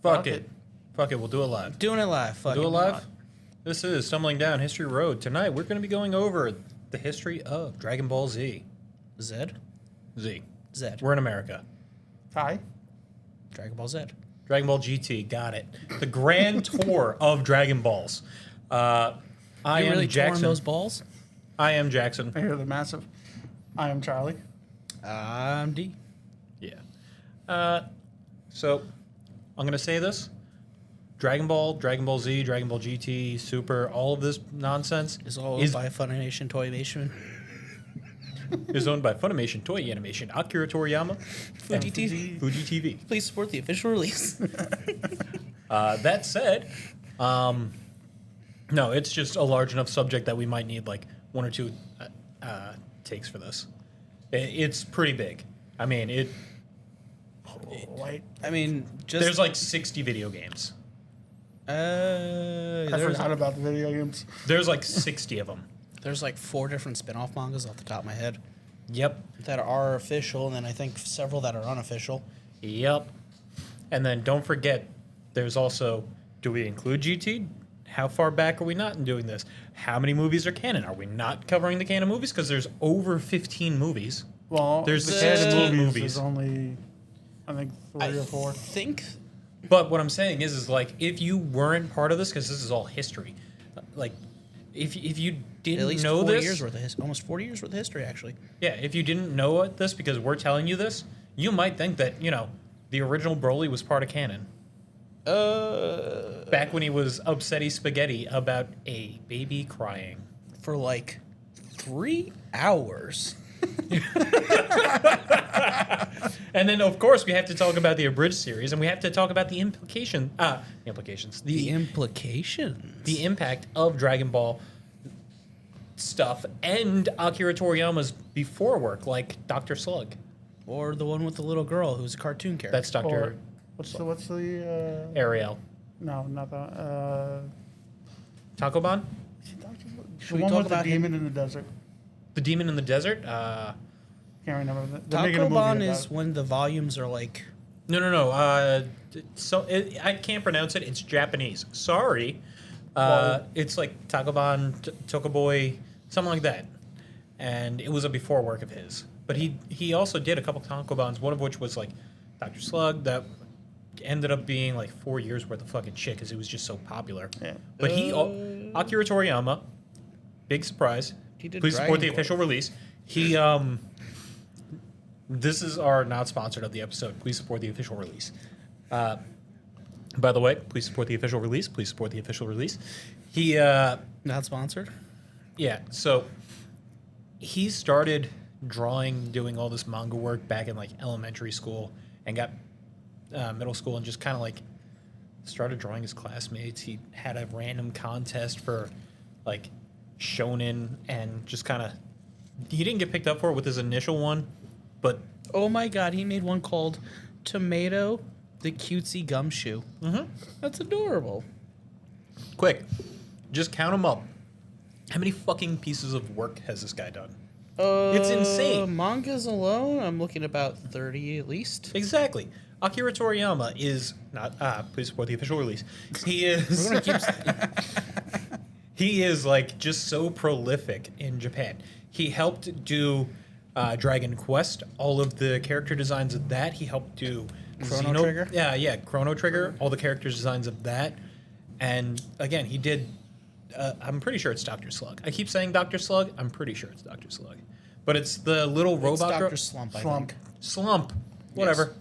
Fuck it. Fuck it, we'll do it live. Doing it live. Fuck Do it it. live? This is Stumbling Down History Road. Tonight, we're going to be going over the history of Dragon Ball Z. Zed? Z. Zed. We're in America. Hi. Dragon Ball Z. Dragon Ball GT, got it. The grand tour of Dragon Balls. I You am really Jackson. torn those balls? I am Jackson. I hear they're massive. I am Charlie. I'm D. Yeah. So, I'm going to say this. Dragon Ball, Dragon Ball Z, Dragon Ball GT, Super, all of this nonsense Is all owned by Funimation Toymation. is owned by Funimation Toy Animation, Akira Toriyama, Fuji and TV. Fuji TV. Please support the official release. That said, no, it's just a large enough subject that we might need like one or two takes for this. It's pretty big. I mean, Wait. I mean, just... there's like 60 video games. I forgot about the video games. There's like 60 of them. There's like 4 different spin-off mangas off the top of my head Yep. that are official, and then I think several that are unofficial. Yep. And then don't forget, there's also, do we include GT? How far back are we not in doing this? How many movies are canon? Are we not covering the canon movies? Because there's over 15 movies. Well, There's the 16 canon movies. There's only, I think, 3 or 4. I think... But what I'm saying is like, if you weren't part of this, because this is all history, like, if you didn't At least know 40 this, years worth of almost 40 years worth of history, actually. yeah, if you didn't know this because we're telling you this, you might think that, the original Broly was part of canon. Back when he was upsetty spaghetti about a baby crying. For like 3 hours. And then, of course, we have to talk about the abridged series, and we have to talk about the implications, The implications. the impact of Dragon Ball stuff and Akira Toriyama's before work, like Dr. Slug. Or the one with the little girl who's a cartoon character. That's Dr. What's the Ariel. no, not that. Takoban? The we one talk with the about demon in the desert. The Demon in the Desert? Can't remember. They're making a movie Takoban about is it. when the volumes are like... No. I can't pronounce it. It's Japanese. Sorry. Well- It's like Takoban, Tokoboy, something like that. And it was a before work of his. But he also did a couple Takobans, one of which was like Dr. Slug, that ended up being like 4 years worth of fucking shit because it was just so popular. Yeah. But Akira Toriyama, big surprise. He did Please support the Dragon Ball. official release. He this is our not sponsored of the episode. Please support the official release. By the way, please support the official release. Please support the official release. He Not sponsored? yeah, so he started doing all this manga work back in like elementary school and got middle school and just kind of like started drawing his classmates. He had a random contest for like Shonen and just kind of he didn't get picked up for it with his initial one, but Oh my god, he made one called Tomato the Cutesy Gumshoe. That's adorable. quick, just count them up. How many fucking pieces of work has this guy done? It's insane. Mangas alone, I'm looking about 30 at least. Exactly. Akira Toriyama is not. Please support the official release. He is. We're gonna keep... He is like just so prolific in Japan. He helped do Dragon Quest, all of the character designs of that. He helped do Chrono Trigger? Yeah, Chrono Trigger, all the character designs of that. And again, he did. I'm pretty sure it's Dr. Slug. I keep saying Dr. Slug. I'm pretty sure it's Dr. Slug, but it's the little It's robot. Dr. Slump, I Slump. think. Slump, whatever.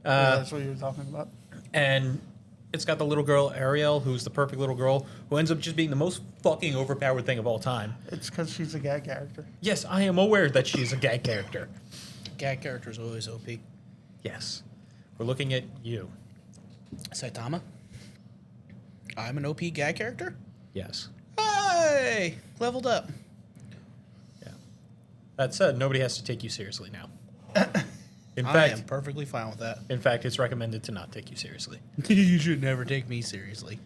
That's what you were talking about. And it's got the little girl Ariel, who's the perfect little girl, who ends up just being the most fucking overpowered thing of all time. It's because she's a gag character. Yes, I am aware that she's a gag character. Gag character is always OP. Yes. We're looking at you. Saitama? I'm an OP gag character? Yes. Hey! Leveled up. Yeah. That said, nobody has to take you seriously now. In I fact, am perfectly fine with that. in fact, it's recommended to not take you seriously. You should never take me seriously.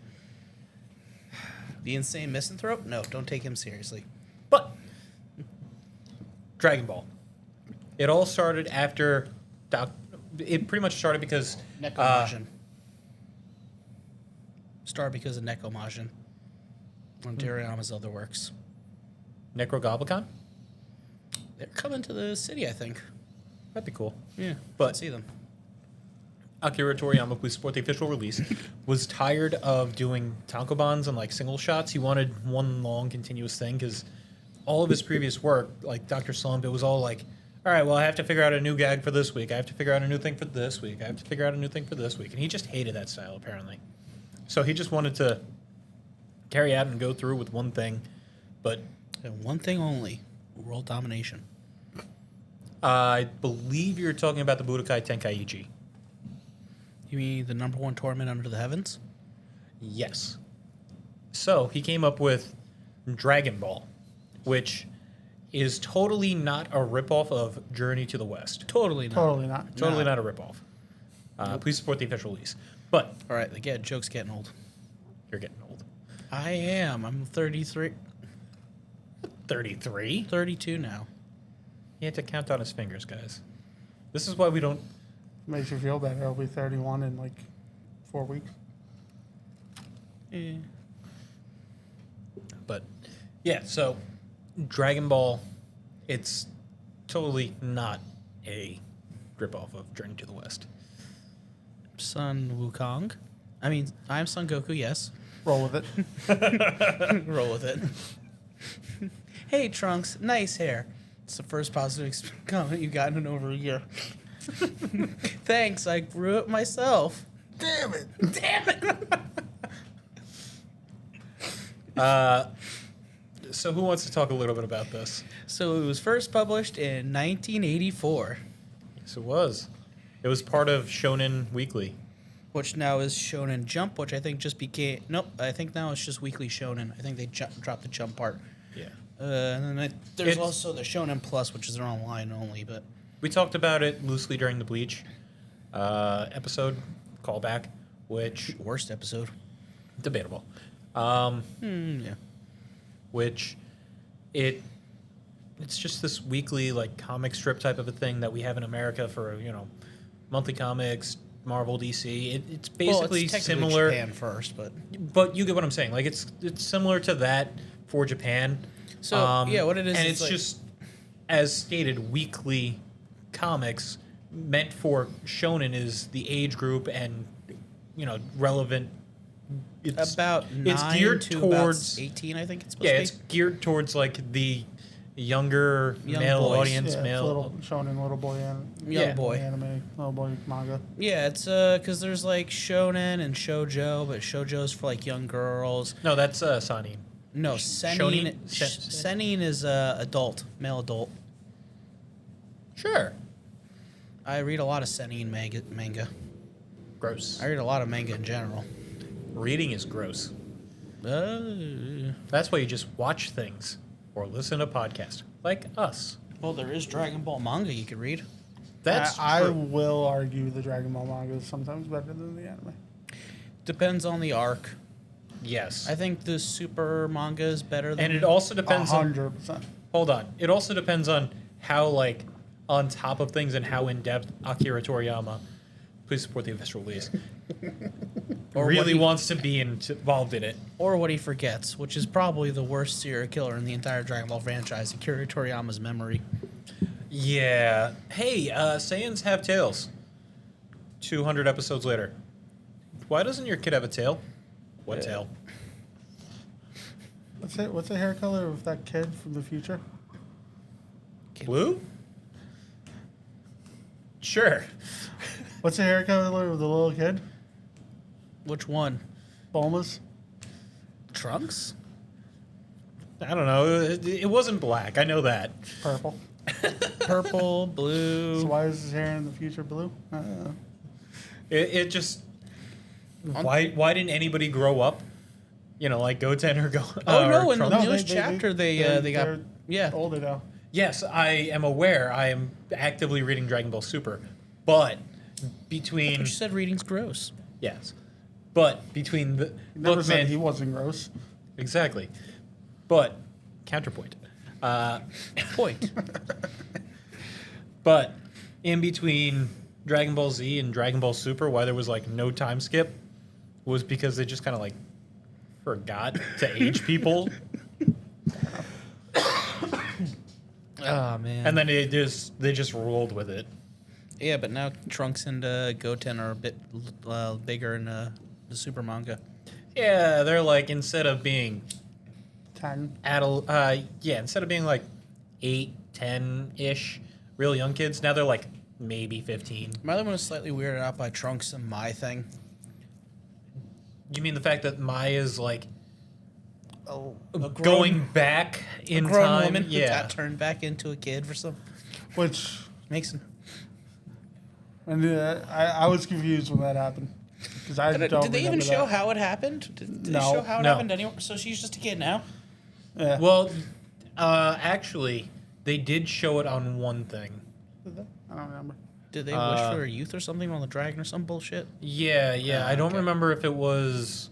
The insane misanthrope? No, don't take him seriously. But Dragon Ball. It all started after it pretty much started because Necromancer. Star because of Nekomajin. On Toriyama's other works. Necrogoblicon? They're coming to the city, I think. That'd be cool. Yeah, But- see them. Akira Toriyama, please support the official release, was tired of doing tankobons and like single shots. He wanted one long continuous thing because all of his previous work, like Dr. Slump, it was all like, all right, well, I have to figure out a new gag for this week. I have to figure out a new thing for this week. I have to figure out a new thing for this week. And he just hated that style, apparently. So he just wanted to carry out and go through with one thing. But And one thing only: world domination. I believe you're talking about the Budokai Tenkaichi. You mean the number one tournament under the heavens? Yes. So he came up with Dragon Ball, which is totally not a ripoff of Journey to the West. Totally not. Totally not. Totally not a ripoff. Please support the official release. But All right, the joke's getting old. you're getting old. I am. I'm 33, 33? 32 now. He had to count on his fingers, guys. This is why we don't... Makes you feel better. I'll be 31 in like 4 weeks. Eh. But, yeah, so Dragon Ball, it's totally not a ripoff of Journey to the West. Son Wukong. I mean, I'm Son Goku, yes. Roll with it. Roll with it. Hey, Trunks, nice hair. It's the first positive comment you've gotten in over a year. Thanks, I grew it myself. Damn it. Damn it! So who wants to talk a little bit about this? So it was first published in 1984, Yes, it was. It was part of Shonen Weekly. which now is Shonen Jump, which I think just became... Nope, I think now it's just Weekly Shonen. I think they dropped the Jump part. Yeah. And then there's It's- also the Shonen Plus, which is their online only, but... We talked about it loosely during the Bleach episode, callback, which, Worst episode. debatable. Yeah. Which it's just this weekly like comic strip type of a thing that we have in America for, monthly comics, Marvel, DC. It's basically technically similar, Japan first, but... but you get what I'm saying. Like it's similar to that for Japan. So, yeah, what it is and is it's like- just as stated, weekly comics meant for shonen is the age group and relevant. It's About 9 it's geared to towards about 18, I think it's supposed yeah, to be. it's geared towards like the younger Young male boys. audience, Yeah, it's male. little Shonen, little boy Young boy. anime, little boy manga. Yeah, it's because there's like shonen and shoujo, but shoujo's for like young girls. No, that's Sani. No, senin. Shonen? Senin is adult, male adult. Sure. I read a lot of senin manga. Gross. I read a lot of manga in general. Reading is gross. Well, That's why you just watch things or listen to podcasts like us. there is Dragon Ball manga you could read. That's I true. will argue the Dragon Ball manga is sometimes better than the anime. Depends on the arc. Yes. I think the super manga is better than... And it also depends on 100%. hold on. It also depends on how like on top of things and how in depth Akira Toriyama, please support the official release, Or what really he- wants to be involved in it. Or what he forgets, which is probably the worst serial killer in the entire Dragon Ball franchise, Akira Toriyama's memory. Yeah. Hey, Saiyans have tails. 200 episodes later. Why doesn't your kid have a tail? What tail? What's the hair color of that kid from the future? Blue? Sure. What's the hair color of the little kid? Which one? Bulma's? Trunks? I don't know. It wasn't black. I know that. Purple. Purple, blue. So why is his hair in the future blue? I don't know. It just. Why didn't anybody grow up? Like Goten or Go. Oh, no, or in the Trunks? newest chapter, they got... they're Yeah. older now. Yes, I am aware. I am actively reading Dragon Ball Super, but between But you said reading's gross. yes, but between the He never look, said man, he wasn't gross. exactly. But counterpoint. Point. But in between Dragon Ball Z and Dragon Ball Super, why there was like no time skip, was because they just kind of like forgot to age people, Oh man. and then they just rolled with it. Yeah, but now Trunks and Goten are a bit bigger in the super manga. Yeah, they're like instead of being 10. instead of being like 8, 10-ish, real young kids, now they're like maybe 15. My other one is slightly weirded out by Trunks and Mai thing. You mean the fact that Mai is like A going back in grown time? woman who Yeah. got turned back into a kid for some Which, makes. and I was confused when that happened. Because I don't Did they even remember show that. how it happened? Did they No. show how it No. happened anywhere? So she's just a kid now. Yeah. Well, actually, they did show it on one thing. I don't remember. Did they wish for her youth or something on the dragon or some bullshit? Yeah. I don't okay. remember if it was.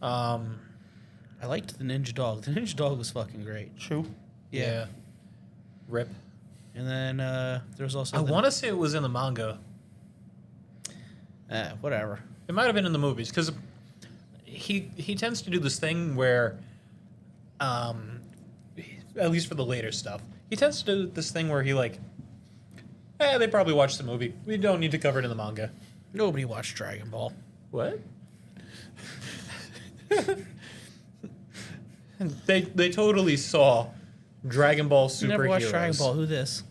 I liked the ninja dog. The ninja dog was fucking great. Chew. Yeah. Rip. And then there was also. I want to say it was in the manga. Whatever. It might have been in the movies because he tends to do this thing where, at least for the later stuff, he tends to do this thing where he like, they probably watched the movie. We don't need to cover it in the manga. Nobody watched Dragon Ball. What? They totally saw Dragon Ball superheroes. You never watched Dragon Ball. Who this?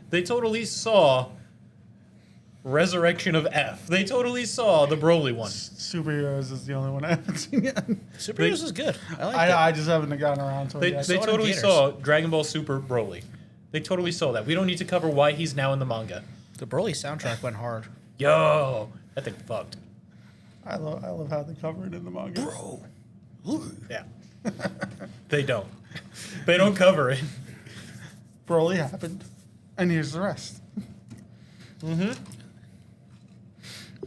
They totally saw Resurrection of F. They totally saw the Broly one. Superheroes is the only one I haven't seen yet. Superheroes is good. I like it. I just haven't gotten around to it They yet. saw it in totally theaters. saw Dragon Ball Super Broly. They totally saw that. We don't need to cover why he's now in the manga. The Broly soundtrack went hard. Yo, that thing fucked. I love how they cover it in the manga. Bro. Yeah. They don't. They don't cover it. Broly happened. And here's the rest. Mm-hmm.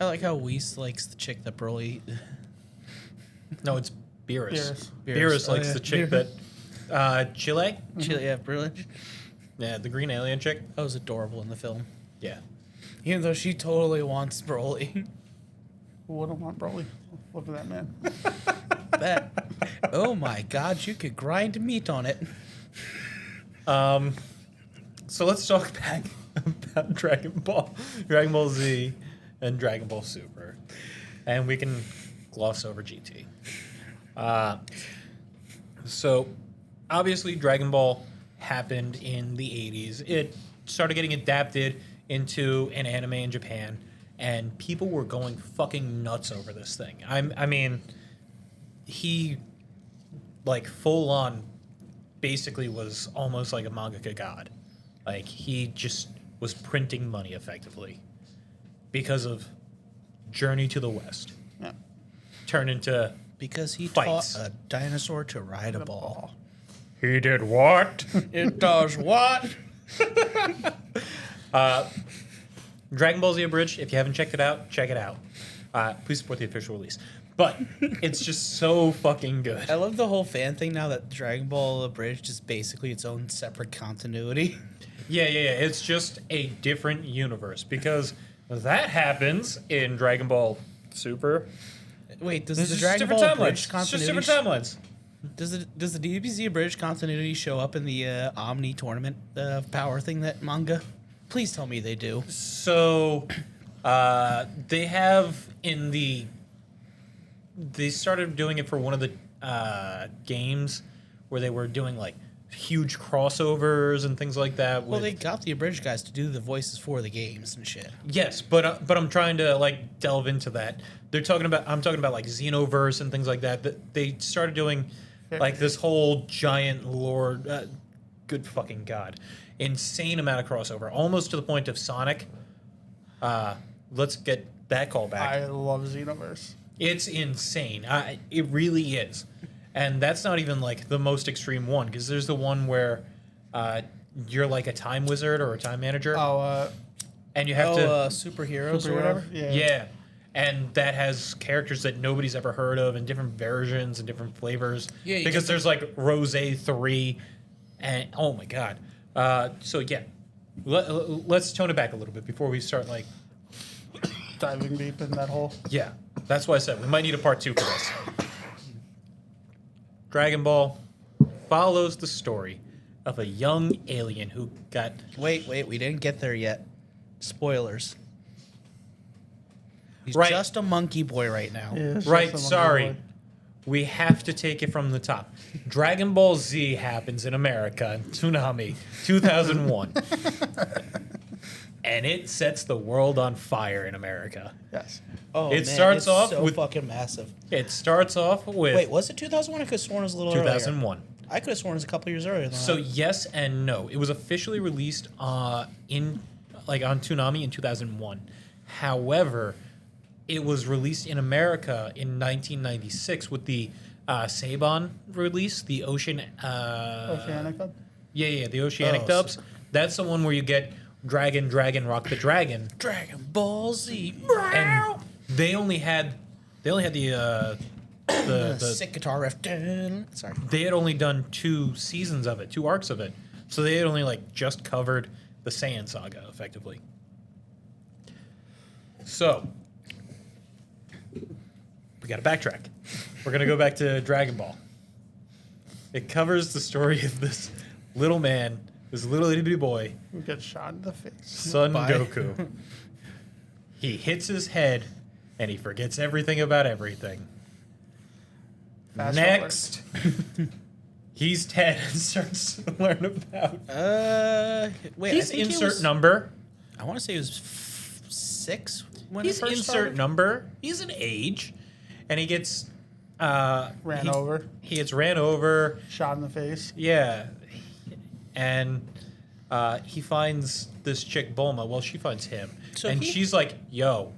I like how Whis likes the chick that Broly. No, it's Beerus. Beerus. Beerus Oh, likes yeah. the chick that Chile? Chile, yeah, brilliant. Yeah, the green alien chick. That was adorable in the film. Yeah. Even though she totally wants Broly. Who wouldn't want Broly? Look at that man. That. Oh my God, you could grind meat on it. So let's talk back about Dragon Ball Z, and Dragon Ball Super, and we can gloss over GT. So obviously Dragon Ball happened in the 80s. It started getting adapted into an anime in Japan, and people were going fucking nuts over this thing. I mean, he like full on basically was almost like a mangaka god. Like he just was printing money effectively because of Journey to the West. Yeah. Turned into Because he Fights. taught a dinosaur to ride a ball. he did what? It does what? Dragon Ball Z Abridged. If you haven't checked it out, check it out. Please support the official release. But it's just so fucking good. I love the whole fan thing now that Dragon Ball Abridged is basically its own separate continuity. Yeah. It's just a different universe because that happens in Dragon Ball Super. Wait, does This the is just Dragon different Ball timelines. Abridged It's just continuity different timelines. does the DBZ Abridged continuity show up in the Omni tournament power thing that manga? Please tell me they do. So they have in the. They started doing it for one of the games where they were doing like huge crossovers and things like that. Well, with- they got the Abridged guys to do the voices for the games and shit. Yes, but I'm trying to like delve into that. I'm talking about like Xenoverse and things like that. That they started doing like this whole giant lore. Good fucking god, insane amount of crossover, almost to the point of Sonic. Let's get that call back. I love Xenoverse. It's insane. It really is. And that's not even like the most extreme one because there's the one where you're like a time wizard or a time manager and you have to superheroes or whatever. yeah. And that has characters that nobody's ever heard of and different versions and different flavors. Yeah, you because get there's like Rose 3 and oh my god. So yeah. Let's tone it back a little bit before we start like Diving deep in that hole. yeah. That's why I said we might need a part 2 for this. Dragon Ball follows the story of a young alien who got... Wait, we didn't get there yet. Spoilers. He's Right. just a monkey boy right now. Yeah, it's Right, just a sorry. monkey boy. We have to take it from the top. Dragon Ball Z happens in America in Tsunami 2001. And it sets the world on fire in America. Yes. Oh, It man, starts it's off so with- fucking massive. It starts off with Wait, was it 2001? I could have sworn it was a little earlier. 2001. I could have sworn it was a couple years earlier than So that. yes and no. It was officially released on Toonami in 2001. However, it was released in America in 1996 with the Saban release, the Oceanic Oceanic. the Oceanic Oh, dubs. That's the one where you get Dragon, Rock the Dragon, Dragon Ball Z. and they only had the sick guitar riff. Sorry. they had only done 2 seasons of it, 2 arcs of it. So they had only just covered the Saiyan saga effectively. So we got to backtrack. We're going to go back to Dragon Ball. It covers the story of this little man, this little itty bitty boy, Who gets shot in the face. Son Bye. Goku. He hits his head and he forgets everything about everything. Fast Next, he's 10 and starts to learn about. Wait. He's I think he insert was, number. I want to say he was 6 when He's it first insert started. number. He's an age, and he gets Ran over. He gets ran over. Shot in the face. Yeah, and he finds this chick Bulma. Well, she finds him, So and he- she's like, "Yo,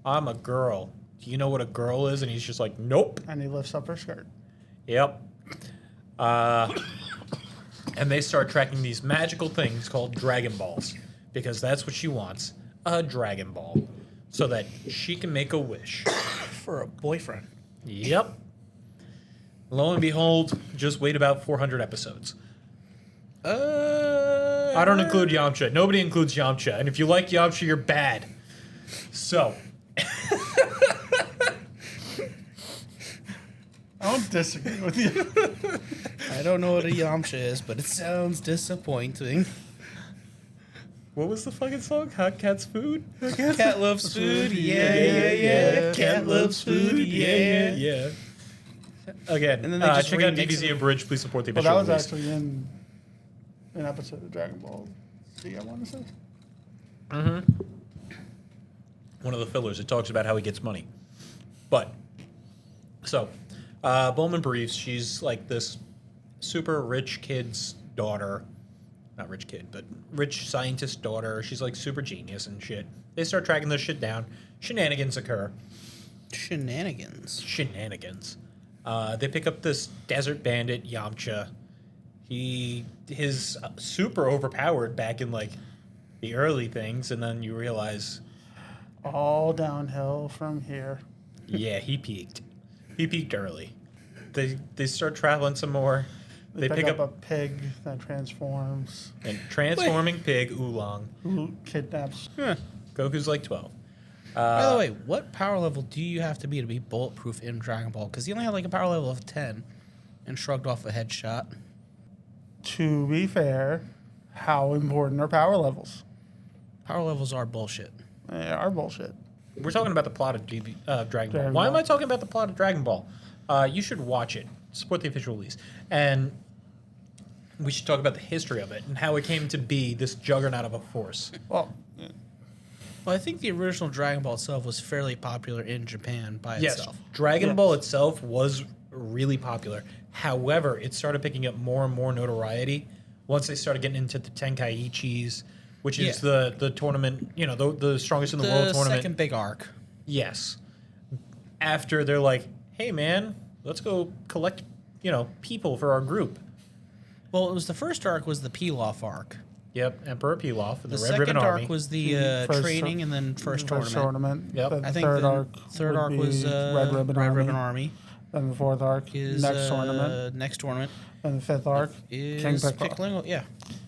I'm a girl. Do you know what a girl is?" And he's just like, "Nope." And he lifts up her skirt. Yep. And they start tracking these magical things called Dragon Balls because that's what she wants, a Dragon Ball, so that she can make a wish. For a boyfriend. Yep. Lo and behold, just wait about 400 episodes. I don't include Yamcha. Nobody includes Yamcha. And if you like Yamcha, you're bad. So, I don't disagree with you. I don't know what a Yamcha is, but it sounds disappointing. what was the fucking song? Hot Cat's Food? Cat loves food, yeah. Cat loves food, yeah. Again, And then they just check out remix DBZ it. Abridged. Please support the Well, official that was release. actually in an episode of Dragon Ball Z, I want to say. One of the fillers. It talks about how he gets money. But, so, Bowman Briefs, she's like this super rich kid's daughter. Not rich kid, but rich scientist daughter. She's like super genius and shit. They start tracking this shit down. Shenanigans occur. Shenanigans. They pick up this desert bandit, Yamcha. His super overpowered back in like the early things, and then you realize, All downhill from here. yeah, he peaked. He peaked early. They start traveling some more. They pick up a pig that transforms, and transforming pig Oolong. who kidnaps. Goku's like 12. By the way, what power level do you have to be bulletproof in Dragon Ball? Because he only had like a power level of 10 and shrugged off a headshot. To be fair, how important are power levels? Power levels are bullshit. They are bullshit. We're talking about the plot of Dragon Ball. Dragon Why am Ball. I talking about the plot of Dragon Ball? You should watch it. Support the official release. And we should talk about the history of it and how it came to be this juggernaut of a force. Well, Well, I think the original Dragon Ball itself was fairly popular in Japan by itself. Dragon Yes. Ball itself was really popular. However, it started picking up more and more notoriety once they started getting into the Tenkaichis, which is the tournament, the strongest in the world tournament. Second big arc. Yes. After they're like, hey, man, let's go collect, people for our group. Well, it was the first arc was the Pilaf arc. Yep, Emperor Pilaf and The the Red Ribbon second arc Army. was the First training and then first tournament. Yep. Then I think third the arc. third would arc be was Red Ribbon Army. Then the fourth arc, Is next tournament. Next tournament And the fifth arc, is King Piccolo. Piccolo. Yeah.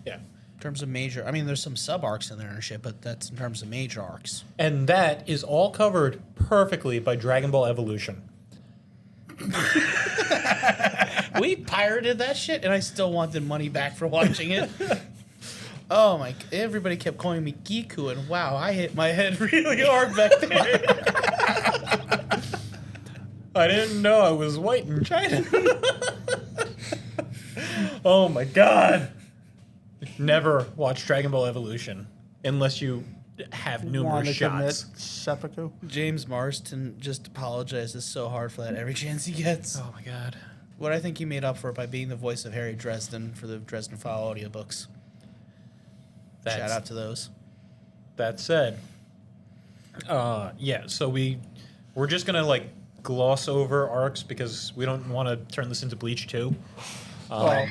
Yeah. In terms of major, I mean, there's some sub arcs in there and shit, but that's in terms of major arcs. And that is all covered perfectly by Dragon Ball Evolution. We pirated that shit, and I still wanted money back for watching it. Oh my! Everybody kept calling me Giku, and wow, I hit my head really hard back there. I didn't know I was white in China. Oh my god. Never watch Dragon Ball Evolution unless you have numerous Wanna commit shots. seppuku. James Marston just apologizes so hard for that every chance he gets. Oh my god. What I think he made up for it by being the voice of Harry Dresden for the Dresden File audiobooks. Shout out to those. That said, yeah, so we're just gonna like gloss over arcs because we don't want to turn this into Bleach 2. Well,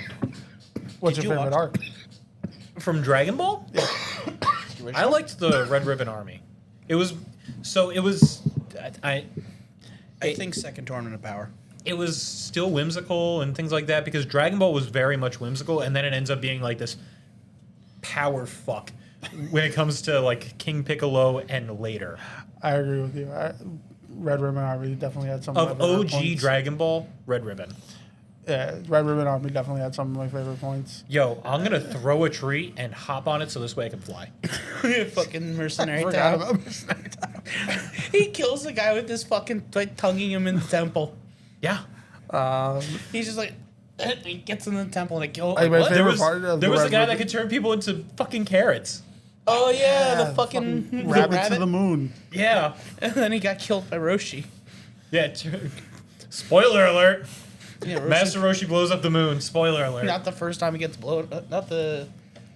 what's Did your you favorite watch- arc? From Dragon Ball? I liked the Red Ribbon Army. It was I think second Tournament of Power. it was still whimsical and things like that because Dragon Ball was very much whimsical and then it ends up being like this power fuck when it comes to like King Piccolo and later. I agree with you. Red Ribbon Army definitely had some Of my favorite OG points. Dragon Ball, Red Ribbon. Yeah, Red Ribbon Army definitely had some of my favorite points. Yo, I'm gonna throw a tree and hop on it so this way I can fly. Fucking mercenary Forgot town. about Mercenary Town. He kills the guy with this fucking like tonguing him in the temple. Yeah. He's just like he gets in the temple and it kills. My What? favorite There was, part of there the was a Red guy that Ribbon- could turn people into fucking carrots. Oh yeah, the Yeah, fucking rabbit rabbit. to the moon. Yeah. And then he got killed by Roshi. Yeah. Spoiler alert. Yeah, Roshi. Master Roshi blows up the moon. Spoiler alert. Not the first time he gets blown. Not the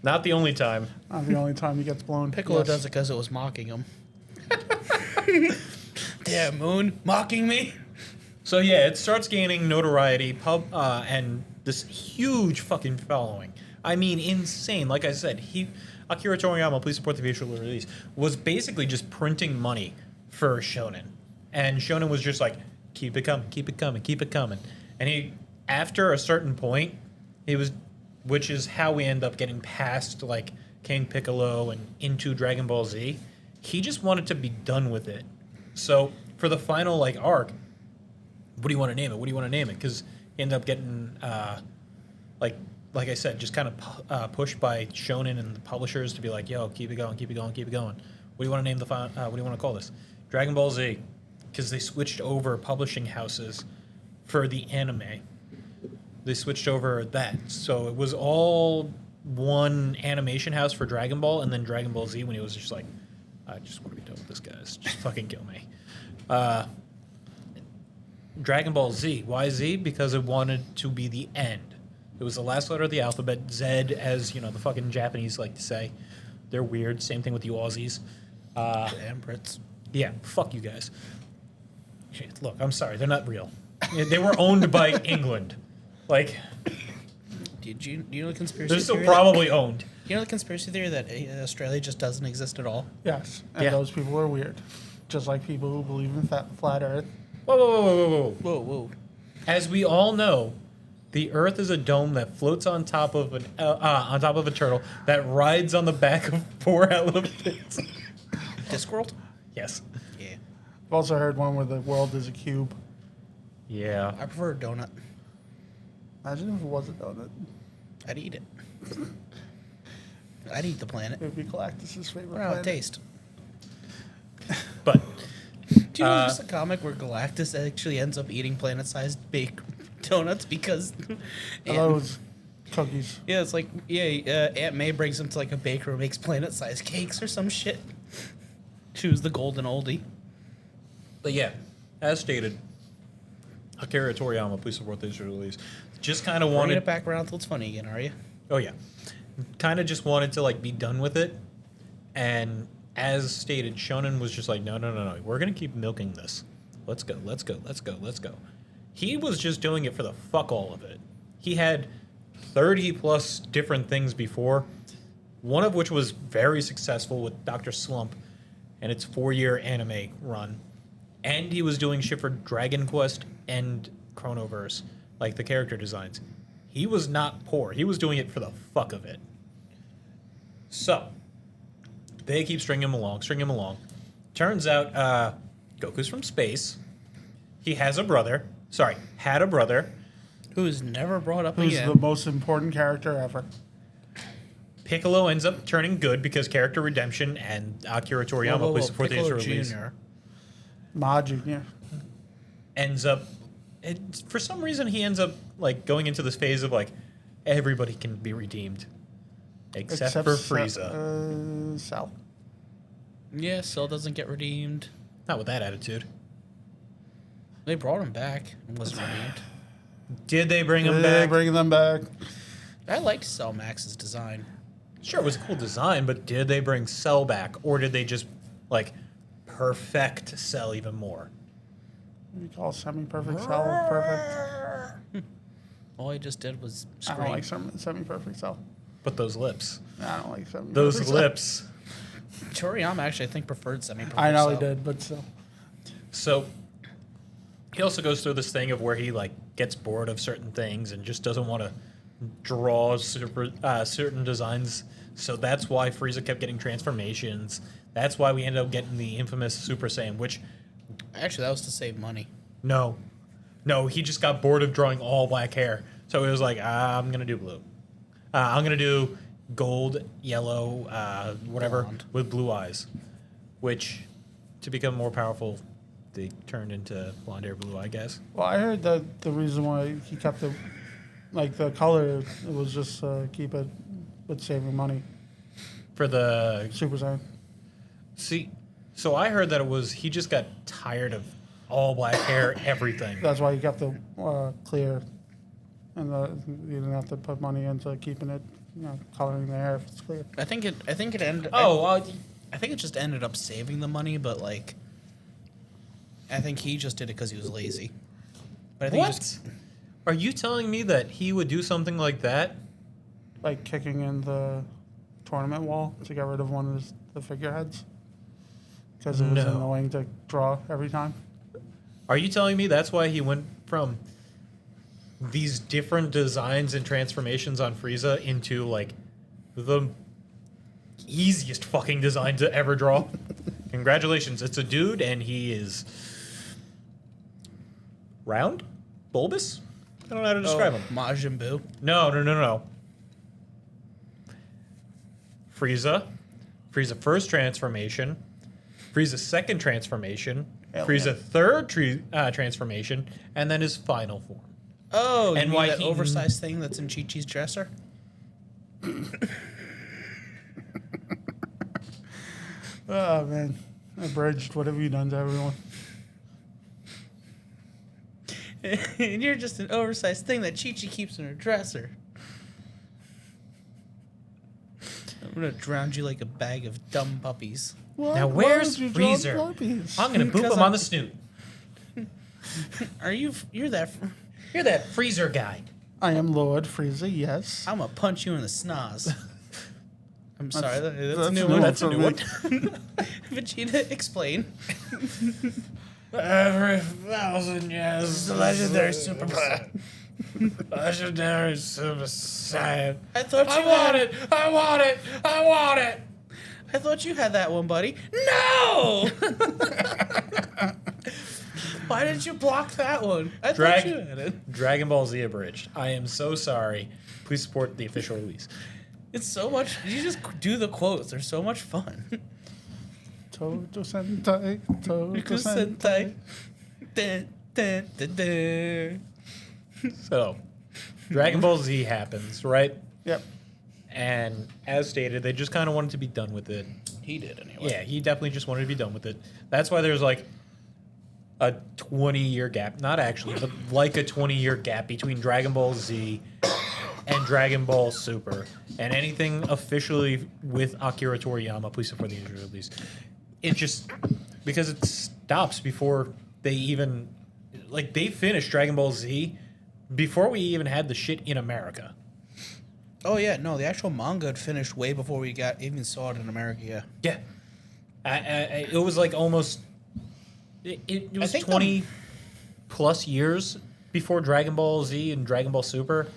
Not the only time. Not the only time he gets blown. Piccolo Yes. does it because it was mocking him. Damn, Moon, mocking me. So yeah, it starts gaining notoriety, and this huge fucking following. I mean, insane. Like I said, Akira Toriyama, please support the visual release, was basically just printing money for Shonen, and Shonen was just like, keep it coming, keep it coming, keep it coming. And he, after a certain point, he was, which is how we end up getting past like King Piccolo and into Dragon Ball Z. He just wanted to be done with it. So for the final like arc, what do you want to name it? What do you want to name it? Because he ended up getting, like I said, just kind of pushed by Shonen and the publishers to be like, yo, keep it going, keep it going, keep it going. What do you want to name the final? What do you want to call this? Dragon Ball Z, because they switched over publishing houses for the anime. They switched over that, so it was all one animation house for Dragon Ball, and then Dragon Ball Z when he was just like, I just want to be done with this, guys. Just fucking kill me. Dragon Ball Z. Why Z? Because it wanted to be the end. It was the last letter of the alphabet, Z, as, you know, the fucking Japanese like to say. They're weird. Same thing with the Aussies. Damn, Brits. Yeah, fuck you guys. Shit, look, I'm sorry. They're not real. They were owned by England. Like, Do you know the conspiracy they're still theory? probably owned. You know the conspiracy theory that Australia just doesn't exist at all? Yes, and Yeah. those people are weird. Just like people who believe in flat Earth. Whoa, whoa, whoa, whoa, whoa, whoa. Whoa, whoa. As we all know, the Earth is a dome that floats on top of a turtle that rides on the back of 4 elephants. Discworld? Yes. Yeah. I've also heard one where the world is a cube. Yeah. I prefer a donut. Imagine if it was a donut. I'd eat it. I'd eat the planet. It would be Galactus' favorite How it planet. taste. But Do you know there's a comic where Galactus actually ends up eating planet-sized baked donuts because... I thought it was cookies. Yeah, it's like, Aunt May brings him to like a baker who makes planet-sized cakes or some shit. She was the golden oldie. But yeah, as stated, Akira Toriyama, please support this release. Just kind of Bringing wanted, it back around till it's funny again, are you? oh yeah, kind of just wanted to like be done with it. And as stated, Shonen was just like, no, we're gonna keep milking this. Let's go. He was just doing it for the fuck all of it. He had 30 plus different things before, one of which was very successful with Dr. Slump and its 4-year anime run. And he was doing shit for Dragon Quest and Chronoverse, like the character designs. He was not poor. He was doing it for the fuck of it. So they keep stringing him along. Turns out Goku's from space. He has a brother. Sorry, had a brother. Who is never brought up Who's again. the most important character ever? Piccolo ends up turning good because character redemption, and Akira Toriyama, please support the Piccolo intro release, Jr. Ma Jr. ends up. For some reason, he ends up like going into this phase of like everybody can be redeemed, except for Frieza. Cell. Yeah, Cell doesn't get redeemed. Not with that attitude. They brought him back and wasn't redeemed. Did they bring him They're back? bringing them back. I liked Cell Max's design. Sure, it was a cool design, but did they bring Cell back, or did they just like perfect Cell even more? We call semi-perfect Cell perfect. All he just did was I scream. don't like semi-perfect Cell. But those lips, I don't like semi-perfect those Cell. lips. Toriyama actually, I think, preferred semi-perfect I know Cell. he did, but still. So he also goes through this thing of where he like gets bored of certain things and just doesn't want to draw certain designs. So that's why Frieza kept getting transformations. That's why we ended up getting the infamous Super Saiyan, which Actually, that was to save money. no, he just got bored of drawing all black hair. So he was like, I'm going to do blue. I'm going to do gold, yellow, whatever, Blonde. with blue eyes. Which, to become more powerful, they turned into blonde hair, blue eye, I guess. Well, I heard that the reason why he kept it, like the color, it was just keep it with saving money. For the Super Saiyan. See, so I heard that it was he just got tired of all black hair, everything. That's why he kept it clear, and you didn't have to put money into keeping it, coloring the hair if it's clear. I think it ended. Oh, I think it just ended up saving the money, but like, I think he just did it because he was lazy. But I think he what? just, Are you telling me that he would do something like that? Like kicking in the tournament wall to get rid of one of the figureheads, because it was No. annoying to draw every time. Are you telling me that's why he went from these different designs and transformations on Frieza into like the easiest fucking design to ever draw? Congratulations, it's a dude and he is round, bulbous. I don't know how to describe him. Majin Buu. No. Frieza first transformation, Frieza second transformation, Hell Frieza yeah. third transformation, and then his final form. Oh, And and why that he- oversized thing that's in Chi-Chi's dresser? Oh man, abridged. What have you done to everyone? And you're just an oversized thing that Chi-Chi keeps in her dresser. I'm gonna drown you like a bag of dumb puppies. Now Why where's would you draw Freezer? puppies? I'm gonna boop Because him on the snoot. You're that? You're that Freezer guy. I am Lord Frieza. Yes. I'm gonna punch you in the snoz. I'm sorry, that's a that's new new one. That's a new one. Vegeta, explain. Every 1,000 years, The legendary Super Saiyan. Legendary Super Saiyan. I thought you I had want it. I thought you had that one, buddy. No! Why did you block that one? I thought you had it. Dragon Ball Z abridged. I am so sorry. Please support the official release. It's so much. You just do the quotes. They're so much fun. Toto Sentai. Toto Sentai. Sentai. Dun, dun, dun, dun. So, Dragon Ball Z happens, right? Yep. And as stated, they just kind of wanted to be done with it. He did anyway. Yeah, he definitely just wanted to be done with it. That's why there's like a 20-year gap. Not actually, but like a 20-year gap between Dragon Ball Z and Dragon Ball Super. And anything officially with Akira Toriyama, please support the intro release. It just, because it stops before they even, like, they finished Dragon Ball Z before we even had the shit in America. Oh yeah, no, the actual manga had finished way before we even saw it in America. Yeah. Yeah. It was like almost, it was think 20 plus years before Dragon Ball Z and Dragon Ball Super.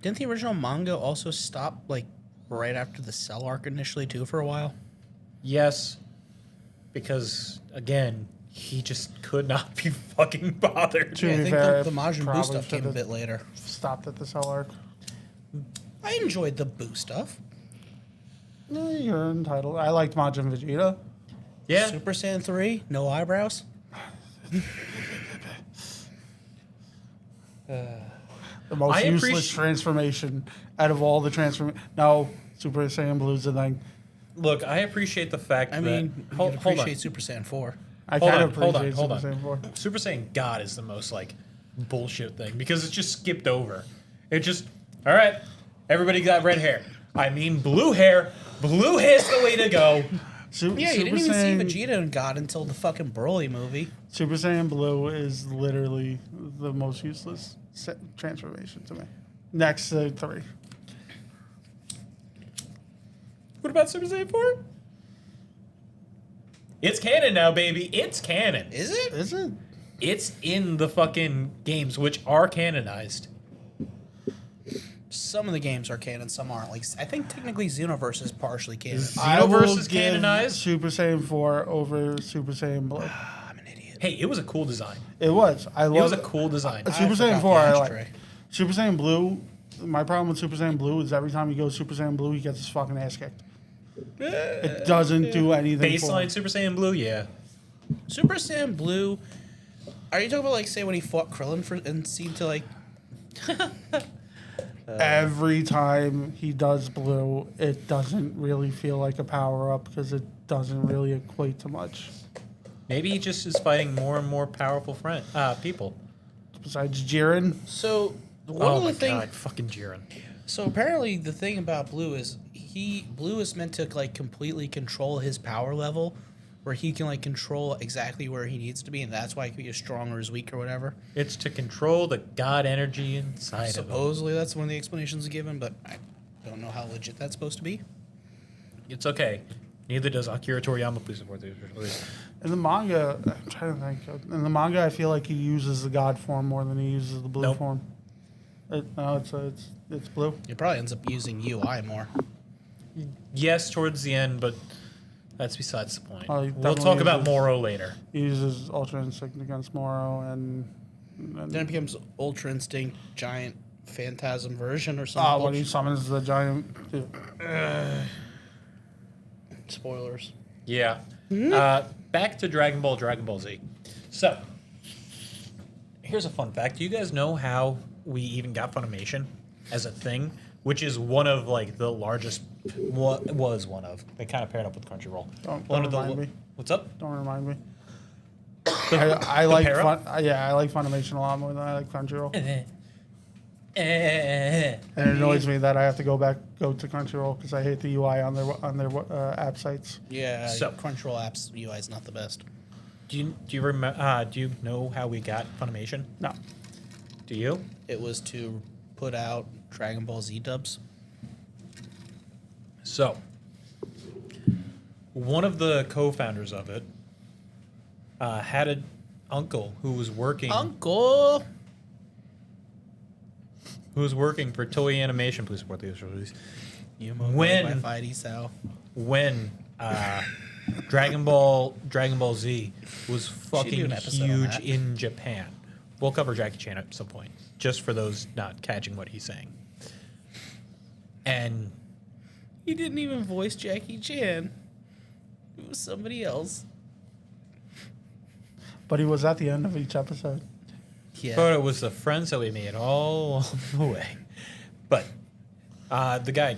Didn't the original manga also stop like right after the Cell arc initially too for a while? Yes, because again, he just could not be fucking bothered. To Yeah, I be think fair, the Majin Buu probably stuff came a should've bit later. Stopped at the Cell arc. I enjoyed the Buu stuff. Yeah, you're entitled. I liked Majin Vegeta. Yeah, Super Saiyan 3, no eyebrows. The most I useless appreciate- transformation out of all the No, Super Saiyan Blue's the thing. look, I appreciate the fact I that. mean, you hold, can hold on. appreciate Super Saiyan 4. I Hold kind on, of hold on, appreciate hold Super on. Saiyan 4. Super Saiyan God is the most like bullshit thing because it's just skipped over. It just all right. Everybody got red hair. I mean blue hair. Blue hair's the way to go. Yeah, you didn't even see Vegeta and God until the fucking Broly movie. Super Saiyan Blue is literally the most useless transformation to me. Next to 3. What about Super Saiyan 4? It's canon now, baby. It's canon. Is it? Is it? It's in the fucking games, which are canonized. Some of the games are canon, some aren't. Like I think technically Xenoverse is partially canon. I will Xenoverse is give canonized? Super Saiyan 4 over Super Saiyan Blue. I'm an idiot. Hey, it was a cool design. It was. I It was love a cool design. Super forgot Saiyan the 4 I ashtray. like. Super Saiyan Blue, my problem with Super Saiyan Blue is every time he goes Super Saiyan Blue, he gets his fucking ass kicked. It doesn't do anything for Baseline him. Super Saiyan Blue, yeah. Super Saiyan Blue. Are you talking about like say when he fought Krillin for and seemed to like? Every time he does Blue, it doesn't really feel like a power-up because it doesn't really equate to much. Maybe he just is fighting more and more powerful people. Besides Jiren, So one Oh of my the things. god, fucking Jiren. So apparently the thing about Blue is Blue is meant to like completely control his power level, where he can like control exactly where he needs to be, and that's why he can be as strong or as weak or whatever. It's to control the god energy inside of him. Supposedly that's one of the explanations given, but I don't know how legit that's supposed to be. It's okay. Neither does Akira Toriyama. Please support these. in the manga, I'm trying to think. In the manga, I feel like he uses the God form more than he uses the Blue Nope. form. No, it's Blue. He probably ends up using UI more. Yes, towards the end, but that's besides the point. Oh, he We'll definitely talk about uses- Moro later. He uses Ultra Instinct against Moro, and Then it becomes Ultra Instinct, giant phantasm version or something. when he summons the giant. Spoilers. Yeah. Back to Dragon Ball Z. So, here's a fun fact. Do you guys know how we even got Funimation as a thing? Which is one of like the largest. What was one of? They kind of paired up with Crunchyroll. Don't One of the. remind me. What's up? Don't remind me. I like pair up? I like Funimation a lot more than I like Crunchyroll. Eh. And it annoys me that I have to go to Crunchyroll because I hate the UI on their app sites. Yeah, So- Crunchyroll apps UI is not the best. Do you remember? Do you know how we got Funimation? No, Do you? It was to put out Dragon Ball Z dubs. So, one of the co-founders of it had an uncle who was working Uncle! for Toei Animation. Please support these release. When? By Fighty Sao. When Dragon Ball Z was do fucking an episode on huge that. in Japan. We'll cover Jackie Chan at some point, just for those not catching what he's saying. And He didn't even voice Jackie Chan. It was somebody else. but he was at the end of each episode. Yeah. but it was the friends that we made all along the way. But the guy,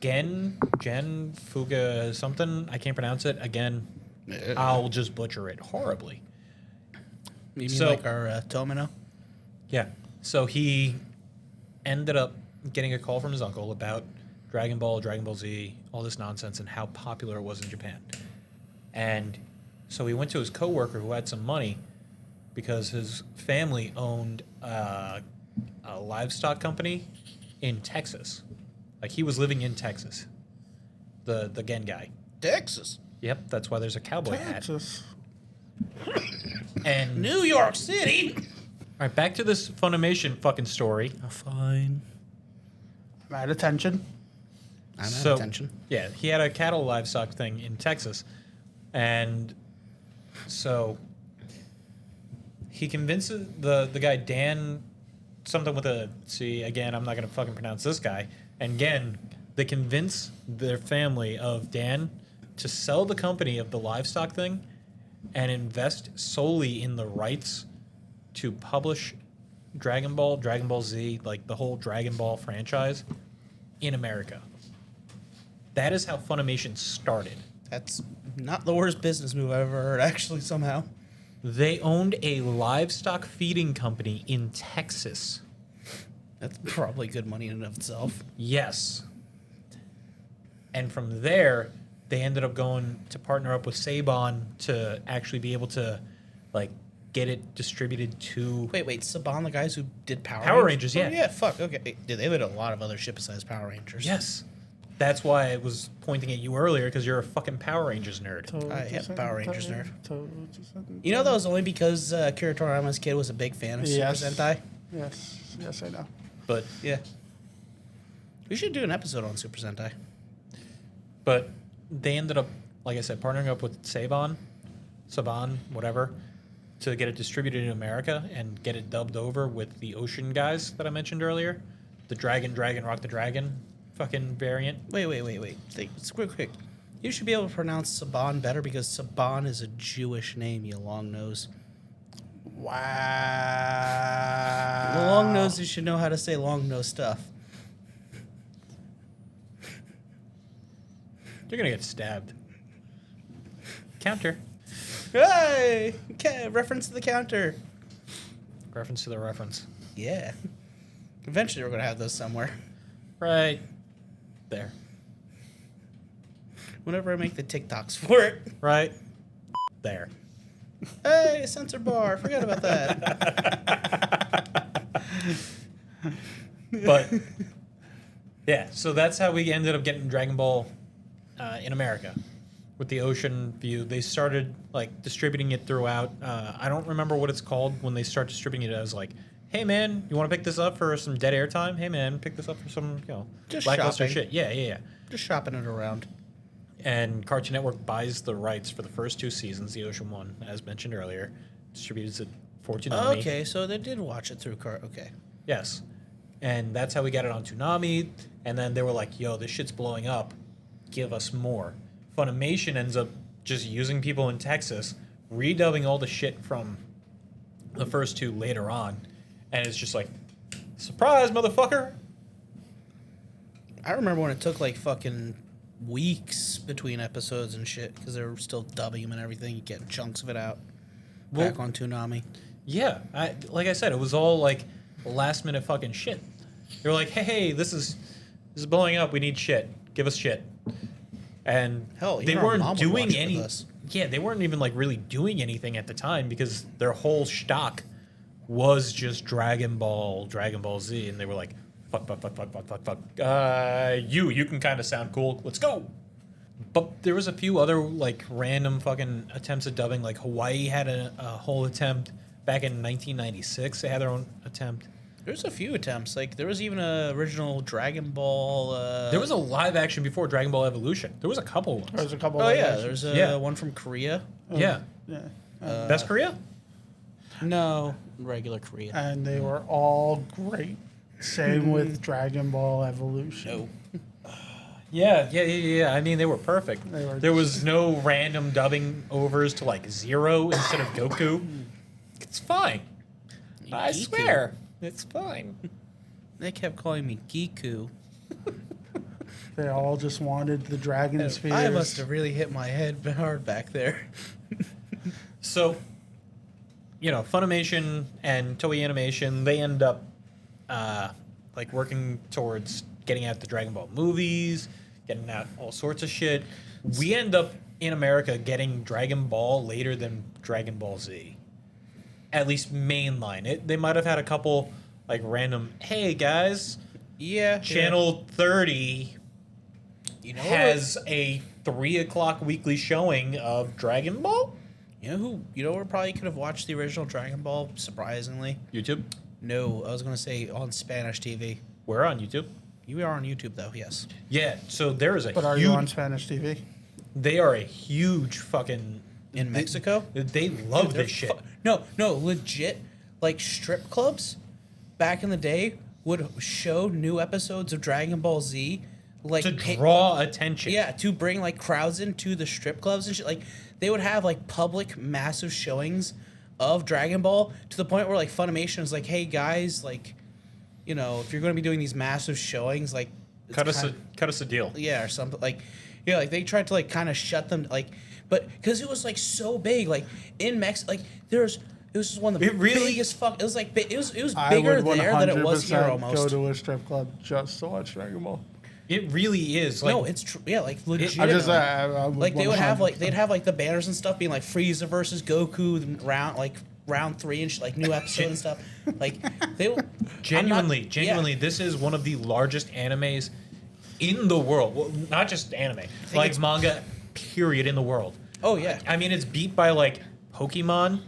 Jen Fuga something, I can't pronounce it. Again, I'll just butcher it horribly. You mean so- like our Tomino? Yeah. So he ended up getting a call from his uncle about Dragon Ball Z, all this nonsense, and how popular it was in Japan. And so he went to his coworker who had some money because his family owned a livestock company in Texas. Like he was living in Texas. The Gen guy. Texas. Yep, that's why there's a cowboy hat. Texas. And New York City. all right, back to this Funimation fucking story. Fine. I'm at attention. I'm out of attention. Yeah, he had a cattle livestock thing in Texas. And so he convinces the guy Dan, something with a, see, again, I'm not going to fucking pronounce this guy. And again, they convince their family of Dan to sell the company of the livestock thing and invest solely in the rights to publish Dragon Ball, Dragon Ball Z, like the whole Dragon Ball franchise in America. That is how Funimation started. That's not the worst business move I've ever heard, actually, somehow. They owned a livestock feeding company in Texas. That's probably good money in and of itself. Yes. And from there, they ended up going to partner up with Saban to actually be able to, like, get it distributed to... Wait, Saban, the guys who did Power Rangers, yeah. Oh, yeah, fuck, okay. Dude, they did a lot of other shit besides Power Rangers. Yes. That's why I was pointing at you earlier, because you're a fucking Power Rangers nerd. I am Power Rangers nerd. You You know that was only because Kira Toriyama's kid was a big fan of Super Sentai? Yes, I know. But Yeah. We should do an episode on Super Sentai. But they ended up, like I said, partnering up with Saban, whatever, to get it distributed in America and get it dubbed over with the Ocean guys that I mentioned earlier. The Dragon, Rock the Dragon fucking variant. Wait. Think, quick. You should be able to pronounce Saban better because Saban is a Jewish name, you long nose. Wow. The long noses should know how to say long nose stuff. You're going to get stabbed. Counter. Hey! Okay, reference to the counter. Reference to the reference. Yeah. Eventually we're going to have those somewhere. Right there. Whenever I make the TikToks for it. Right there. Hey, censor bar. Forgot about that. But, yeah, so that's how we ended up getting Dragon Ball in America. With the Ocean View, they started like distributing it throughout. I don't remember what it's called when they start distributing it as like, hey man, you want to pick this up for some dead air time? Hey man, pick this up for some, Just lackluster shopping. shit. Yeah. Just shopping it around. And Cartoon Network buys the rights for the first 2 seasons, the Ocean one, as mentioned earlier, distributes it for Toonami. Okay, so they did watch it through Okay. Yes. And that's how we got it on Toonami. And then they were like, yo, this shit's blowing up. Give us more. Funimation ends up just using people in Texas, redubbing all the shit from the first 2 later on. And it's just like, surprise, motherfucker. I remember when it took like fucking weeks between episodes and shit because they were still dubbing them and everything, getting chunks of it out back on Toonami. Yeah. Like I said, it was all like last minute fucking shit. They were like, hey, this is blowing up. We need shit. Give us shit. And Hell, they even our mom weren't would doing watch it any. with us. Yeah, they weren't even like really doing anything at the time because their whole stock was just Dragon Ball Z, and they were like, fuck. You can kind of sound cool. Let's go. But there was a few other like random fucking attempts at dubbing. Like Hawaii had a whole attempt back in 1996. They had their own attempt. There's a few attempts. Like there was even a original Dragon Ball. There was a live action before Dragon Ball Evolution. There was a couple ones. There's a couple. Oh of yeah, versions. there's Yeah. one from Korea. Yeah. Yeah. That's Korea? No, regular Korea. And they were all great. Same with Dragon Ball Evolution. No. Yeah. I mean, they were perfect. They were There was no random dubbing overs to like Zero instead of Goku. It's fine. I Giku. swear. It's fine. They kept calling me Giku. They all just wanted the dragon spheres. I must have really hit my head hard back there. So, Funimation and Toei Animation, they end up like working towards getting out the Dragon Ball movies, getting out all sorts of shit. We end up in America getting Dragon Ball later than Dragon Ball Z. At least mainline. They might have had a couple like random, hey guys, Yeah. Channel 30 has what? a 3:00 weekly showing of Dragon Ball. You know where probably could have watched the original Dragon Ball, surprisingly? YouTube? No, I was going to say on Spanish TV. We're on YouTube. You are on YouTube though, yes. Yeah, so there is a But are huge. you on Spanish TV? They are a huge fucking. In Mexico? They love They're this shit. No, legit. Like strip clubs back in the day would show new episodes of Dragon Ball Z, like To draw attention. yeah, to bring like crowds into the strip clubs and shit. Like they would have like public massive showings of Dragon Ball to the point where like Funimation is like, hey guys, like, you know, if you're going to be doing these massive showings, like it's Cut us kinda- a deal. yeah, or something like, yeah, like they tried to like kind of shut them like, but because it was like so big, like in Mexico, like it was just one of the It really- biggest fuck. It was like it was I bigger would there than it was here 100% almost. go to a strip club just to watch Dragon Ball. It really is. Like, No, it's true. Yeah, like legit. I just I would like they would have like 100%. they'd have like the banners and stuff being like Frieza versus Goku round 3 and like new episode and stuff. Like they genuinely, yeah. this is one of the largest animes in the world. Well, not just anime, like it's- manga, period, in the world. Oh yeah. I mean, it's beat by like Pokemon.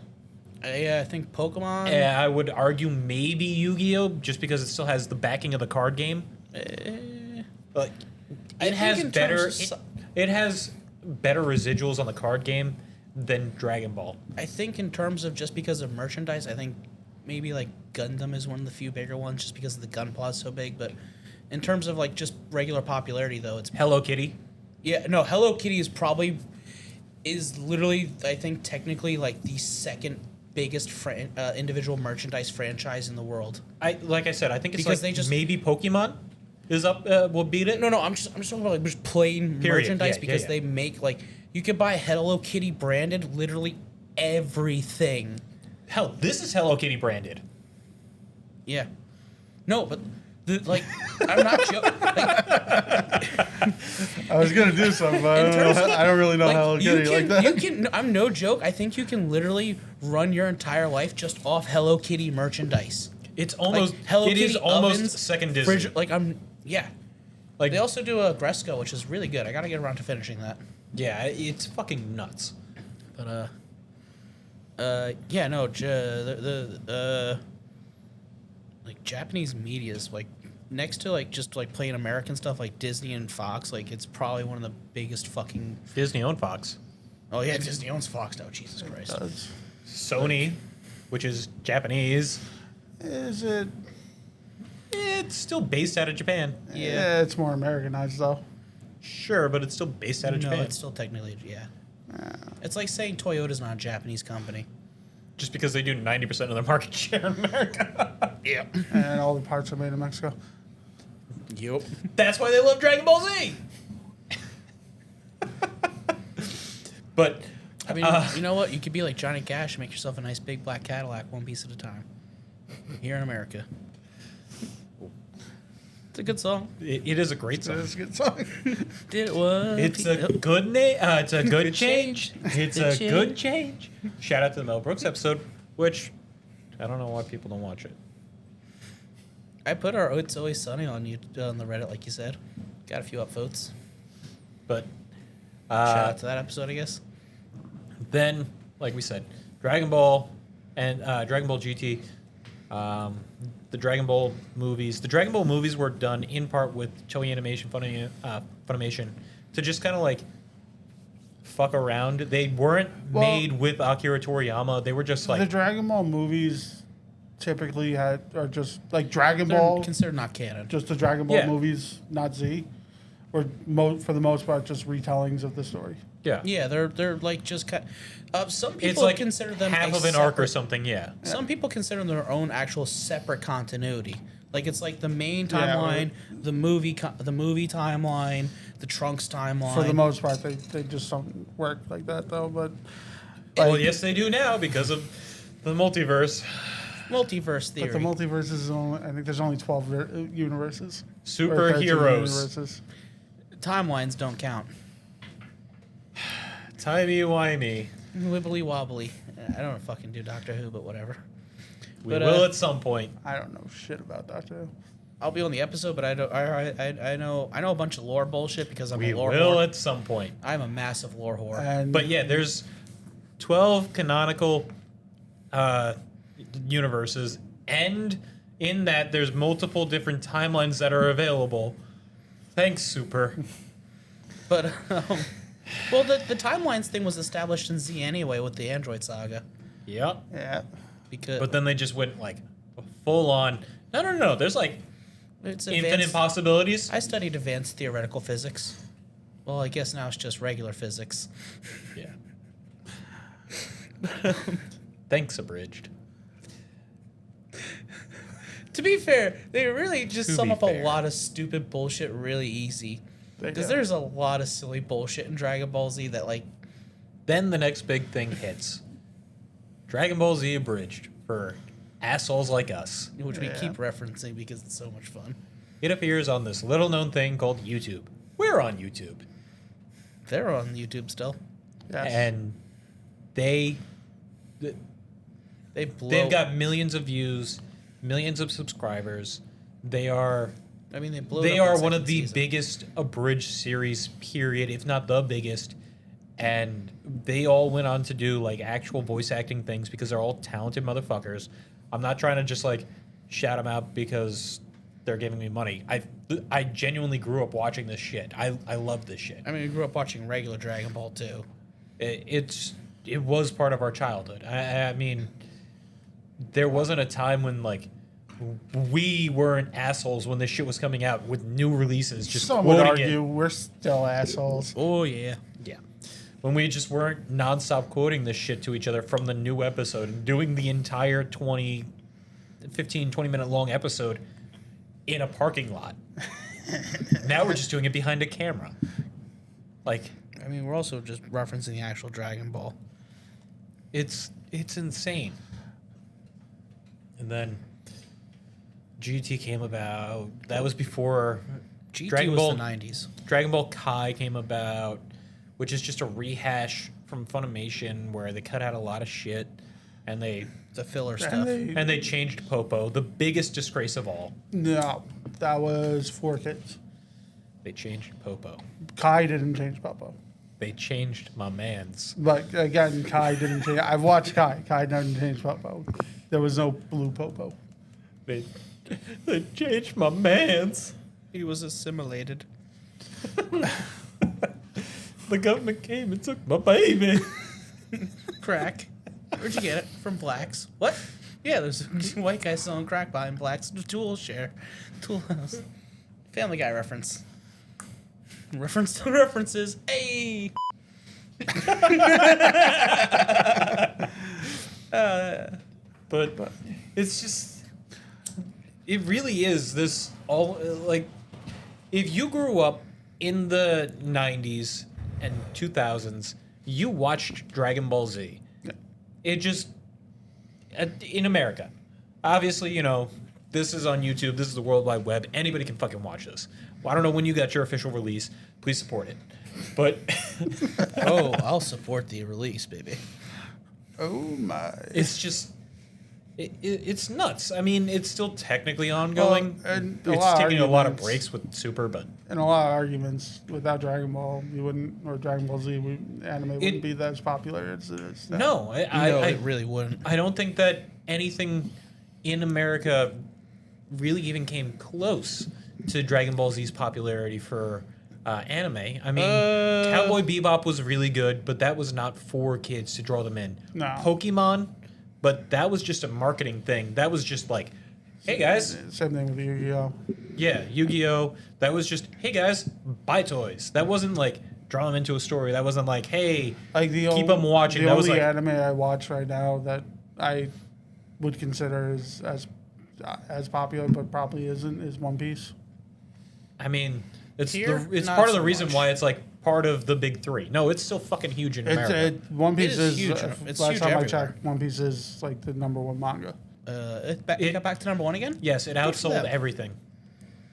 Yeah, I think Pokemon. I would argue maybe Yu-Gi-Oh, just because it still has the backing of the card game. Like, I it think has in better. terms of It has better residuals on the card game than Dragon Ball. I think in terms of just because of merchandise, I think maybe like Gundam is one of the few bigger ones just because of the Gunpla is so big. But in terms of like just regular popularity, though, it's Hello Kitty. yeah. No, Hello Kitty is literally I think technically like the second biggest individual merchandise franchise in the world. Like I said, I think it's Because like they just- maybe Pokemon is up. Will beat it. No, I'm just talking about like just plain Period. merchandise Yeah, because yeah. they make like you could buy Hello Kitty branded literally everything. Hell, this is Hello Kitty branded. Yeah. No, but like I'm not joking. Like, I was gonna do something, but in terms of- I don't really know like, how you Kitty can, like that. you can. I'm no joke. I think you can literally run your entire life just off Hello Kitty merchandise. It's almost. Like, Hello it is Kitty almost ovens, second Disney. like yeah. Like They also do a Gresco, which is really good. I gotta get around to finishing that. yeah, it's fucking nuts. But yeah, no, like Japanese media is like next to like just like playing American stuff like Disney and Fox, like it's probably one of the biggest fucking. Disney owned Fox. Oh yeah, Disney owns Fox now. Jesus Christ. Sony, which is Japanese. Is it? It's still based out of Japan. Yeah, it's more Americanized though. Sure, but it's still based out of No, Japan. it's still technically yeah. It's like saying Toyota's not a Japanese company. Just because they do 90% of their market share in America. Yeah. And all the parts are made in Mexico. Yep. That's why they love Dragon Ball Z. But I mean, you know what? You could be like Johnny Cash and make yourself a nice big black Cadillac one piece at a time. Here in America. It's a good song. it is a great song. It's a good song. Did it was. It's a good name. It's a good Good change. change. It's Good a good change. Shout out to the Mel Brooks episode, which I don't know why people don't watch it. I put our It's Always Sunny on the Reddit, like you said. Got a few upvotes. But Shout out to that episode, I guess. then, like we said, Dragon Ball and Dragon Ball GT, the Dragon Ball movies. The Dragon Ball movies were done in part with Toei Animation, Funimation, to just kind of like fuck around. They weren't Well- made with Akira Toriyama. They were just The like Dragon Ball movies typically are just like Dragon They're Ball, considered not canon. just the Dragon Ball Yeah. movies, not Z, or for the most part just retellings of the story. yeah. Yeah, they're like just kind. Some people It's like consider them half a of an arc or separate- something. Yeah. Some people consider them their own actual separate continuity. Like it's like the main Yeah, timeline, the movie timeline, the Trunks timeline. For the most part, they just don't work like that though. But Well, yes, they do now because of the multiverse. multiverse theory. the multiverse is only, I think there's only 12 universes. Or 13 Superheroes. universes. Timelines don't count. Timey-wimey. Wibbly wobbly. I don't fucking do Doctor Who, but whatever. We But, will at some point. I don't know shit about Doctor Who. I'll be on the episode, but I don't. I know a bunch of lore bullshit because I'm We a lore will whore. at some point. I'm a massive lore whore. And But yeah, there's 12 canonical universes and in that there's multiple different timelines that are available. Thanks, Super. But well, the timelines thing was established in Z anyway with the Android saga. Yep. Yeah. Because But then they just went like full on. No. There's like it's infinite advanced, possibilities. I studied advanced theoretical physics. Well, I guess now it's just regular physics. Yeah. Thanks, abridged. To be fair, they really just To sum be up fair. a lot of stupid bullshit really easy. They Because do. there's a lot of silly bullshit in Dragon Ball Z that, like, Then the next big thing hits. Dragon Ball Z abridged for assholes like us. which we Yeah. keep referencing because it's so much fun. It appears on this little known thing called YouTube. We're on YouTube. They're on YouTube still. Yes. And they've got millions of views, millions of subscribers. They are I mean, they blew. they it up are in one of second the season. biggest abridged series, period, if not the biggest. And they all went on to do like actual voice acting things because they're all talented motherfuckers. I'm not trying to just like shout them out because they're giving me money. I genuinely grew up watching this shit. I love this shit. I mean, we grew up watching regular Dragon Ball too. It was part of our childhood. I mean, there wasn't a time when like we weren't assholes when this shit was coming out with new releases. Just Some would quoting argue we're still assholes. Oh yeah. yeah, when we just weren't nonstop quoting this shit to each other from the new episode and doing the entire 20 minute long episode in a parking lot. Now we're just doing it behind a camera. Like, I mean, we're also just referencing the actual Dragon Ball. it's insane. And then GT came about. That was before GT Dragon was Ball. the 90s. Dragon Ball Kai came about, which is just a rehash from Funimation where they cut out a lot of shit and they The filler stuff. they changed Popo, the biggest disgrace of all. No, that was 4 Kids. They changed Popo. Kai didn't change Papa. They changed my man's. But again, Kai didn't change. I've watched Kai. Kai didn't change Popo. There was no blue Popo. They changed my man's. He was assimilated. The government came and took my baby. Crack. Where'd you get it? From blacks. What? Yeah, there's a white guy selling crack behind blacks. Tool share. Tool house. Family Guy reference. Reference to references. Hey! But it's just, it really is this all, like, if you grew up in the 90s and 2000s, you watched Dragon Ball Z. It just, in America, obviously, you know, this is on YouTube, this is the World Wide Web, anybody can fucking watch this. Well, I don't know when you got your official release, please support it. But Oh, I'll support the release, baby. Oh my! it's just, it's nuts. I mean, it's still technically ongoing. Well, and It's taking a lot of arguments- breaks with Super, but In a lot of arguments, without Dragon Ball, you wouldn't, or Dragon Ball Z, anime wouldn't be as popular as it is now. no, No, I it really wouldn't. I don't think that anything in America really even came close to Dragon Ball Z's popularity for anime. I mean, Cowboy Bebop was really good, but that was not for kids to draw them in. No. Pokemon, but that was just a marketing thing. That was just like, hey guys, Same thing with Yu-Gi-Oh. yeah, Yu-Gi-Oh! That was just, hey guys, buy toys. That wasn't like draw them into a story. That wasn't like, hey, Like the keep them watching. The That was only like, anime I watch right now that I would consider as popular, but probably isn't, is One Piece. I mean, it's Here, it's not part of the so reason much. why it's like part of the big three. No, it's still fucking huge in America. One Piece is is huge. It's last huge time I everywhere. checked, One Piece is like the #1 manga. It got back to number one again? Yes, it for outsold them. everything.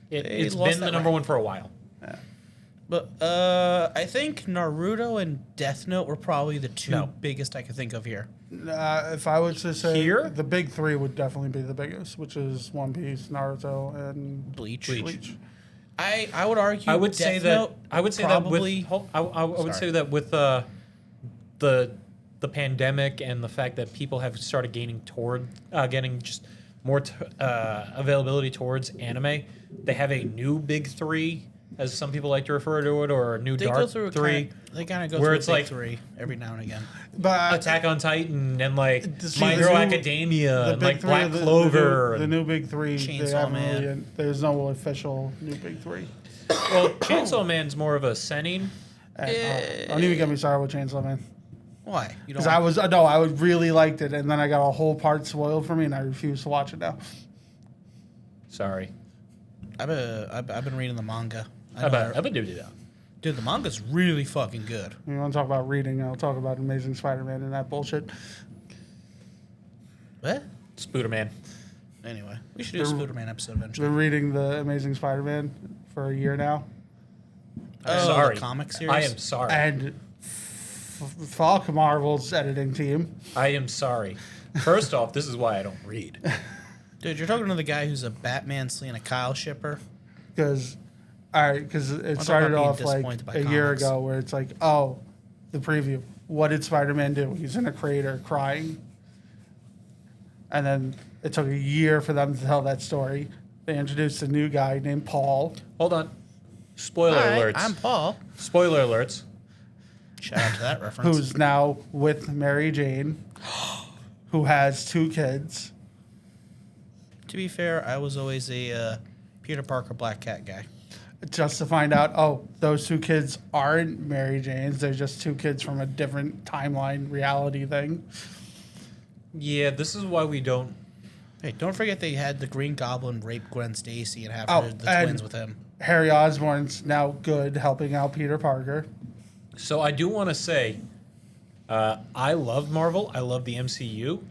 They It's lost been the that number right. one for a while. But I think Naruto and Death Note were probably the two No. biggest I could think of here. If I was to say Here? the big three would definitely be the biggest, which is One Piece, Naruto, and Bleach. Bleach. I would argue. I would say Death that Note I would say probably, that with I would Sorry. say that with the pandemic and the fact that people have started getting just more availability towards anime. They have a new big three, as some people like to refer to it, or a new They dark go through three. They kind of go where through it's a big like- three every now and again. But Attack on Titan and like See, My the Hero new- Academia the and big like three, Black the Clover. the and- new big three. They Chainsaw haven't Man. really, there's no official new big three. well, Chainsaw Man's more of a seinen. And, don't even get me started with Chainsaw Man. Why? You Because don't. I really liked it, and then I got a whole part spoiled for me, and I refuse to watch it now. Sorry. I've been reading the manga. I How know about do that? dude, the manga's really fucking good. You want to talk about reading? I'll talk about Amazing Spider-Man and that bullshit. What? Spooderman. Anyway, we should do a Spider-Man episode eventually. Been reading the Amazing Spider-Man for a year now, Oh, sorry. the comic series. I am sorry. and fuck Marvel's editing team. I am sorry. First off, this is why I don't read. Dude, you're talking to the guy who's a Batman Selena Kyle shipper. Because it talk started about being off like disappointed by a year comics. ago, where it's like, oh, the preview. What did Spider-Man do? He's in a crater crying. And then it took a year for them to tell that story. They introduced a new guy named Paul. Hold on. Spoiler Hi, alerts. I'm Paul. Spoiler alerts. Shout out to that reference. Who's now with Mary Jane, who has 2 kids. To be fair, I was always a Peter Parker Black Cat guy. Just to find out, oh, those 2 kids aren't Mary Jane's. They're just 2 kids from a different timeline reality thing. Yeah, this is why we don't. Hey, don't forget they had the Green Goblin rape Gwen Stacy and have Oh, the and- twins with him. Harry Osborn's now good, helping out Peter Parker. So I do want to say, I love Marvel. I love the MCU,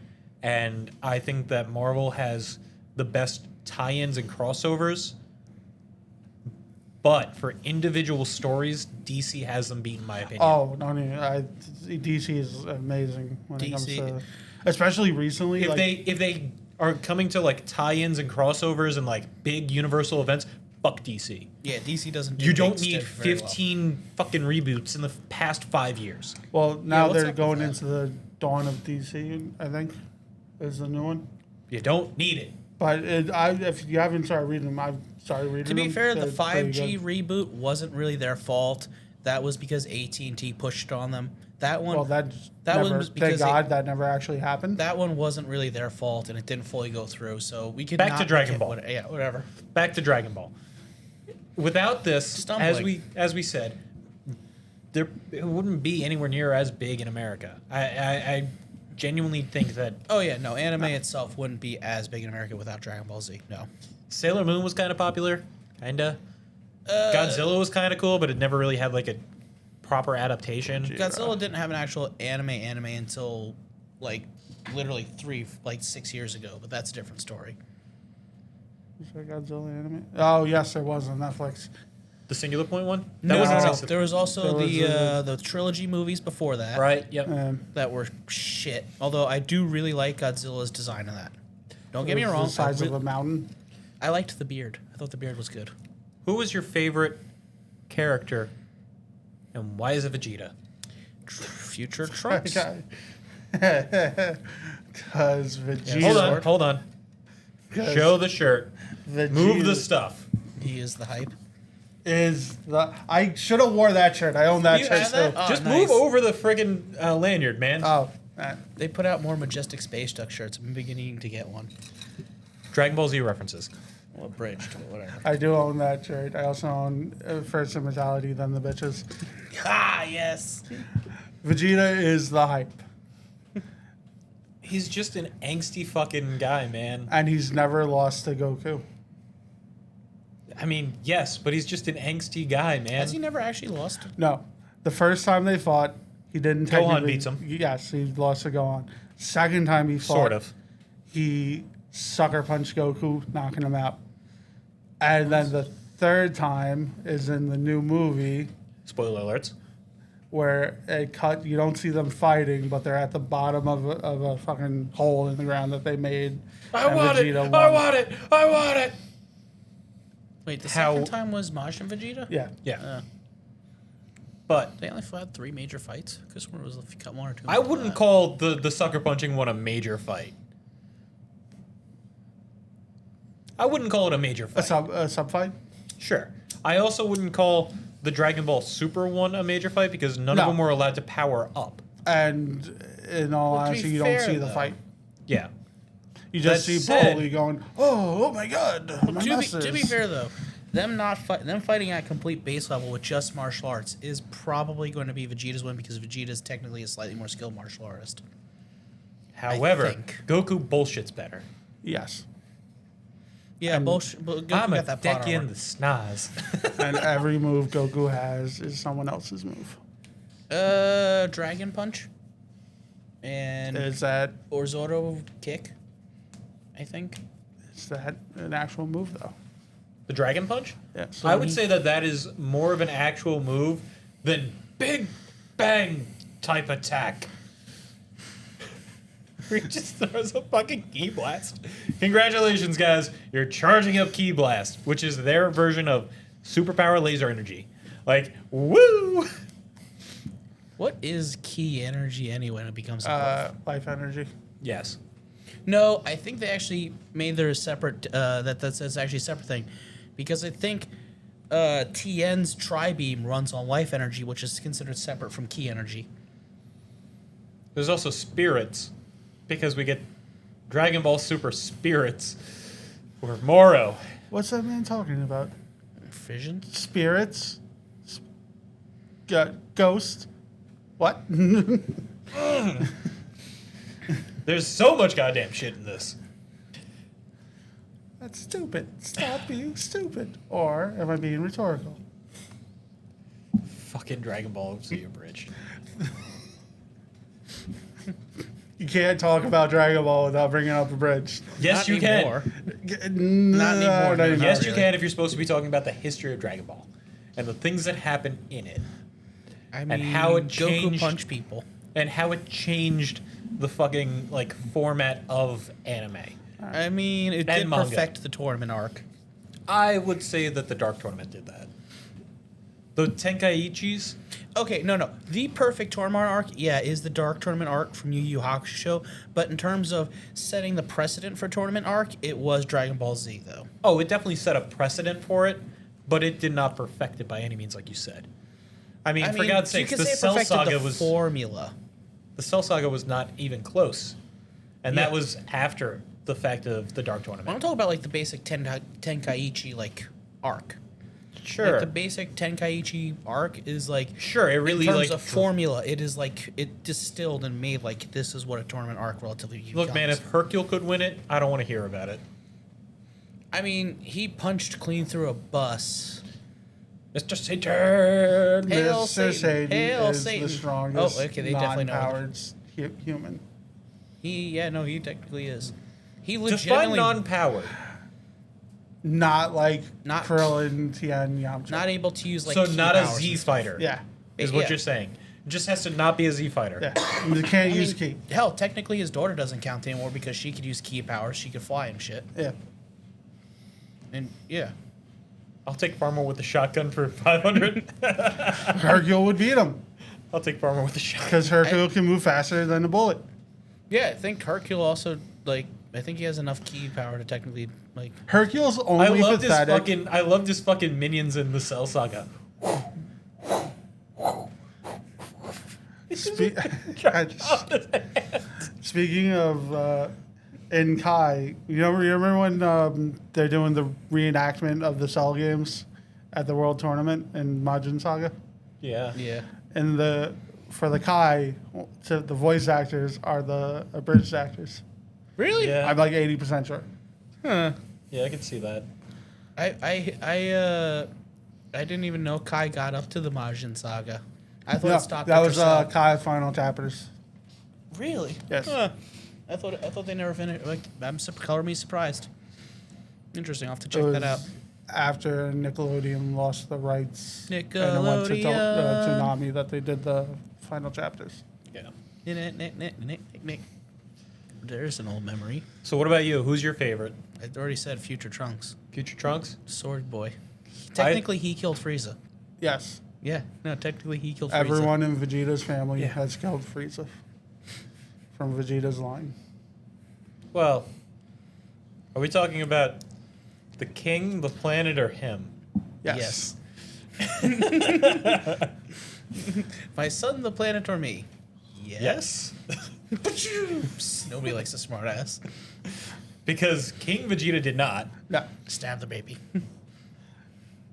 and I think that Marvel has the best tie-ins and crossovers. But for individual stories, DC has them beat, in my opinion. Oh, no, DC is amazing when it comes DC. to, especially recently. If they are coming to like tie-ins and crossovers and like big universal events, fuck DC. Yeah, DC doesn't. Do You don't big need stuff very well. 15 fucking reboots in the past 5 years. well, now what's they're up with going that? into the dawn of DC. I think is the new one. You don't need it. But if you haven't started reading them, I've started reading To them. be fair, the They're pretty 5G good. reboot wasn't really their fault. That was because AT&T pushed it on them. That one, Well, that never, was thank because God that never actually happened. that one wasn't really their fault, and it didn't fully go through. So we could Back not to Dragon make it Ball. Yeah, whatever. Back to Dragon Ball. Without this, Stumbling. as we said, there it wouldn't be anywhere near as big in America. I genuinely think that Oh yeah, no, anime itself wouldn't be as big in America without Dragon Ball Z. No. Sailor Moon was kind of popular, kinda. Godzilla was kind of cool, but it never really had like a proper adaptation. Godzilla didn't have an actual anime until like literally 6 years ago, but that's a different story. Is there Godzilla anime? Oh yes, there was on Netflix. The Singular Point one? No, was no, in no. 60 There was also There was the trilogy movies before that, Right, yep. that were shit. Although I do really like Godzilla's design of that. Don't get me It was wrong. The size I, of a mountain. I liked the beard. I thought the beard was good. Who was your favorite character, and why is it Vegeta? Future Trunks. Because Vegeta. Hold on. Show the shirt. Move the Vegeta stuff. He is the hype. is the. I should have wore that shirt. I own that You shirt have that? too. Oh, Just nice. move over the friggin' lanyard, man. Oh, They put out more Majestic Space Duck shirts. I'm beginning to get one. Dragon Ball Z references. Well, abridged, but whatever. I do own that shirt. I also own First Immortality, then the bitches. Ah, yes. Vegeta is the hype, He's just an angsty fucking guy, man. and he's never lost to Goku. I mean, yes, but he's just an angsty guy, man. Has he never actually lost? No, the first time they fought, he didn't. Gohan technically- beats him. Yes, he lost to Gohan. Second time he fought, Sort of. he sucker punched Goku, knocking him out. And then the third time is in the new movie Spoiler alerts. where it cut. You don't see them fighting, but they're at the bottom of a fucking hole in the ground that they made. I and want it! Vegeta I won. want it! I want it! Wait, the How- second time was Majin Vegeta? Yeah, Yeah. But They only had 3 major fights. Because one was cut 1 or 2. I wouldn't call the sucker punching one a major fight. I wouldn't call it a major fight. A sub fight? Sure. I also wouldn't call the Dragon Ball Super one a major fight because none of No. them were allowed to power up. And in all Well, to be honesty, you fair, don't see the though, fight. Yeah. You just That see said- Broly going, oh my god, my To be fair though, them fighting at complete base level with just martial arts is probably going to be Vegeta's win because Vegeta is technically a slightly more skilled martial artist. However, think. Goku bullshit's better. Yes. Yeah, bullshit. But Goku I'm a got that plot decky in armor. the snaz. And every move Goku has is someone else's move. Dragon Punch. And Is that or Zoro kick, I think. an actual move though? The Dragon Punch? Yeah. So I would say that is more of an actual move than Big Bang type attack. He just throws a fucking Ki Blast. Congratulations, guys. You're charging up Ki Blast, which is their version of superpower laser energy. Like, woo! What is key energy anyway when it becomes a buff? life energy. Yes. No, I think they actually made their separate. That's actually a separate thing, because I think TN's Tri Beam runs on life energy, which is considered separate from key energy. There's also spirits, because we get Dragon Ball Super Spirits, or Moro. What's that man talking about? Fission. Spirits? Ghost? What? There's so much goddamn shit in this. That's stupid. Stop being stupid. Or am I being rhetorical? Fucking Dragon Ball Z abridged. You can't talk about Dragon Ball without bringing up a bridge. Yes, Not you anymore. can. Not anymore, no. Yes, Not you really. can if you're supposed to be talking about the history of Dragon Ball and the things that happen in it. I mean, how it Goku changed- punch people. And how it changed the fucking like format of anime. I mean, it And did manga. perfect the tournament arc. I would say that the Dark Tournament did that. The Tenkaichis, Okay, no. The perfect tournament arc, is the Dark Tournament arc from Yu Yu Hakusho. But in terms of setting the precedent for tournament arc, it was Dragon Ball Z, though. oh, it definitely set a precedent for it, but it did not perfect it by any means, like you said. I mean, for God's you sakes, could the say it Cell perfected Saga the was formula. the Cell Saga was not even close, and Yeah. that was after the fact of the Dark I want Tournament. to talk about like the basic Tenkaichi like arc. Sure, Like the basic Tenkaichi arc is like sure. It really in terms like of formula, it is like it distilled and made like this is what a tournament arc relatively becomes. Look, man, if Hercule could win it, I don't want to hear about it. I mean, he punched clean through a bus. Mr. Satan. Hail Mr. Satan. Satan Hail is Satan. the strongest Oh, okay, they definitely know. non-powered human. He technically is. He Define legitimately non-powered. Not like Not- Krillin, Tien, Yamcha. not able to use like So key not a powers Z and stuff. fighter. Yeah. is what Yeah. you're saying. It just has to not be a Z fighter. Yeah. You can't I use mean, ki. hell, technically his daughter doesn't count anymore because she could use key powers. She could fly and shit. Yeah. And yeah. I'll take Farmer with the shotgun for 500. Hercule would beat him I'll take Farmer with the shotgun. because Hercule can move faster than a bullet. Yeah, I think Hercule also like I think he has enough key power to technically like Hercule's I only loved his pathetic. fucking minions in the Cell Saga. Spe- I just- Speaking of in Kai, you remember when they're doing the reenactment of the Cell games at the World Tournament in Majin Saga? Yeah. yeah. And for the Kai, the voice actors are the abridged actors. Really? Yeah. I'm like 80% sure. Huh. Yeah, I can see that. I didn't even know Kai got up to the Majin Saga. I thought No, it stopped. that after was Cell. Kai Final Chapters. Really? Yes. Huh. I thought they never finished. Like, color me surprised. Interesting. I'll have to check It that out. was after Nickelodeon lost the rights and it went to Nickelodeon. Toonami that they did the Final Chapters. Yeah. Nick. There's an old memory. So what about you? Who's your favorite? I already said Future Trunks, Future Trunks? Sword Boy. Technically, he killed Frieza. Yes. Yeah. No, technically he killed Frieza. Everyone in Vegeta's family Yeah. has killed Frieza from Vegeta's line. Well, are we talking about The king, the planet, or him? Yes. My son, the planet, or me? Yes. Nobody likes a smartass. Because King Vegeta did not. No. Stab the baby.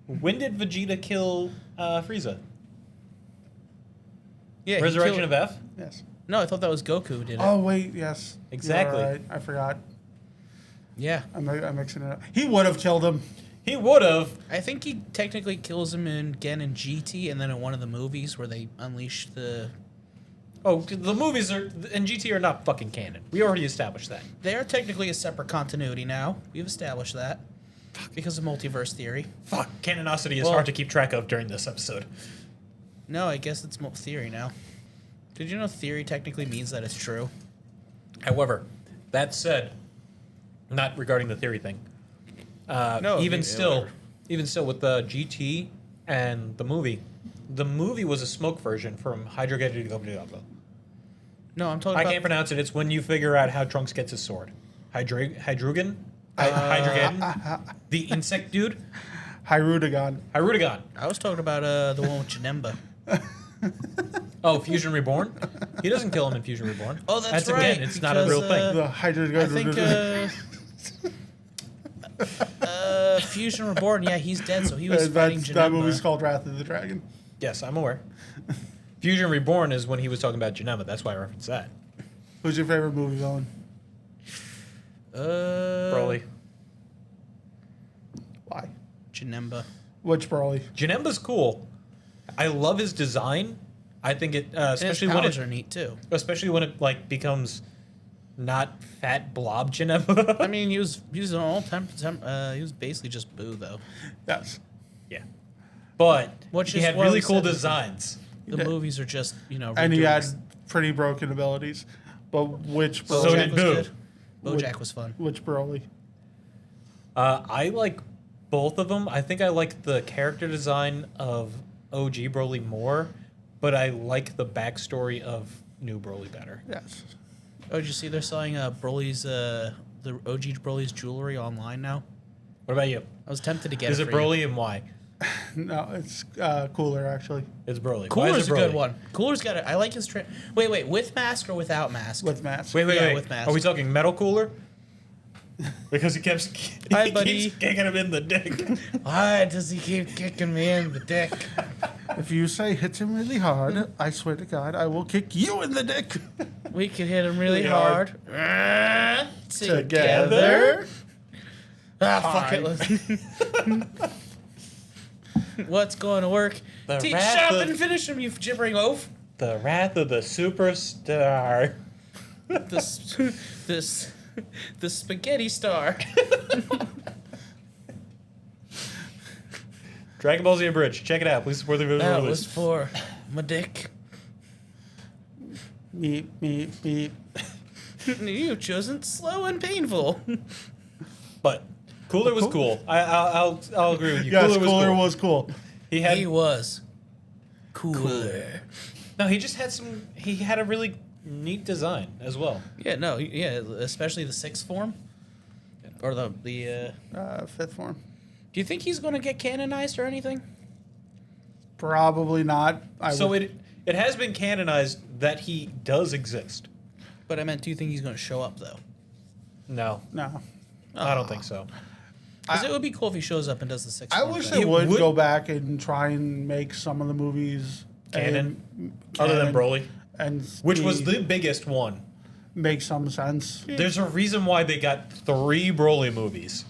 When did Vegeta kill Frieza? Yeah. he Resurrection killed- of F? Yes. No, I thought that was Goku did it. Oh wait, yes. Exactly. You're right. I forgot. Yeah. I'm mixing it up. He would have killed him. He would have. I think he technically kills him again in GT and then in one of the movies where they unleash the... Oh, the movies and GT are not fucking canon. We already established that. They are technically a separate continuity now. We've established that. Because of multiverse theory. Fuck, canonicity is Well- hard to keep track of during this episode. No, I guess it's theory now. Did you know theory technically means that it's true? However, that said, not regarding the theory thing. No, even yeah, still, whatever. even still with the GT and the movie was a smoke version from Hydrogen. No, I'm talking I about... can't pronounce it. It's when you figure out how Trunks gets his sword. Hydrugen? Hydrogen? The insect dude? Hyrudigon. Hyrudigon. I was talking about the one with Janemba. Oh, Fusion Reborn? He doesn't kill him in Fusion Reborn. Oh, that's right, Again, it's not a real because, thing. The Hyrudigon. I think Fusion Reborn, yeah, he's dead, so he was fighting Janemba. That movie's called Wrath of the Dragon. Yes, I'm aware. Fusion Reborn is when he was talking about Janemba. That's why I referenced that. Who's your favorite movie villain? Broly. Why? Janemba. Which Broly? Janemba's cool. I love his design. I think it, And his especially when powers it, are neat, too. especially when it like becomes not fat blob Janemba. I mean, he was an all he was basically just Boo, though. Yes. yeah, but Which he is had what really we cool said. designs. The did. movies are just, And he had redoings. pretty broken abilities. But which So Broly? did was Boo. good. BoJack was fun. Which Broly? I like both of them. I think I like the character design of OG Broly more, but I like the backstory of New Broly better. Yes. Oh, did you see they're selling Broly's the OG Broly's jewelry online now? What about you? I was tempted to get Is it it for you. Broly and why? No, it's Cooler, actually. It's Broly. Why is Cooler's it a good Broly? one. Cooler's got it. I like his wait, with mask or without mask? With mask. Wait, Yeah, wait. with mask. Are we talking metal cooler? Because he keeps, Hi, he buddy. keeps kicking him in the dick. Why does he keep kicking me in the dick? If you say hit him really hard, I swear to God, I will kick you in the dick. We could hit him really Really hard. Together. Ah, fuck it. What's going to work? The Teach wrath up of- and finish him, you gibbering oaf. The Wrath of the Superstar. The spaghetti star. Dragon Ball Z Abridged. Check it out. Please support the video That release. was for my dick. Meep, meep, meep. You've chosen slow and painful. But Cooler was cool. I'll agree with you. Yes, Cooler Cooler was cool. was cool. He had He was cooler. no. He just had some. He had a really neat design as well. Yeah, no, yeah, especially the sixth form. Or the Fifth form. Do you think he's going to get canonized or anything? Probably not. So it has been canonized that he does exist. But I meant, do you think he's going to show up though? No, No. I don't think so. Because it would be cool if he shows up and does the sixth I form wish thing. they would would- go back and try and make some of the movies Canon? Other than Broly, and which was be- the biggest one. make some sense. There's a reason why they got 3 Broly movies.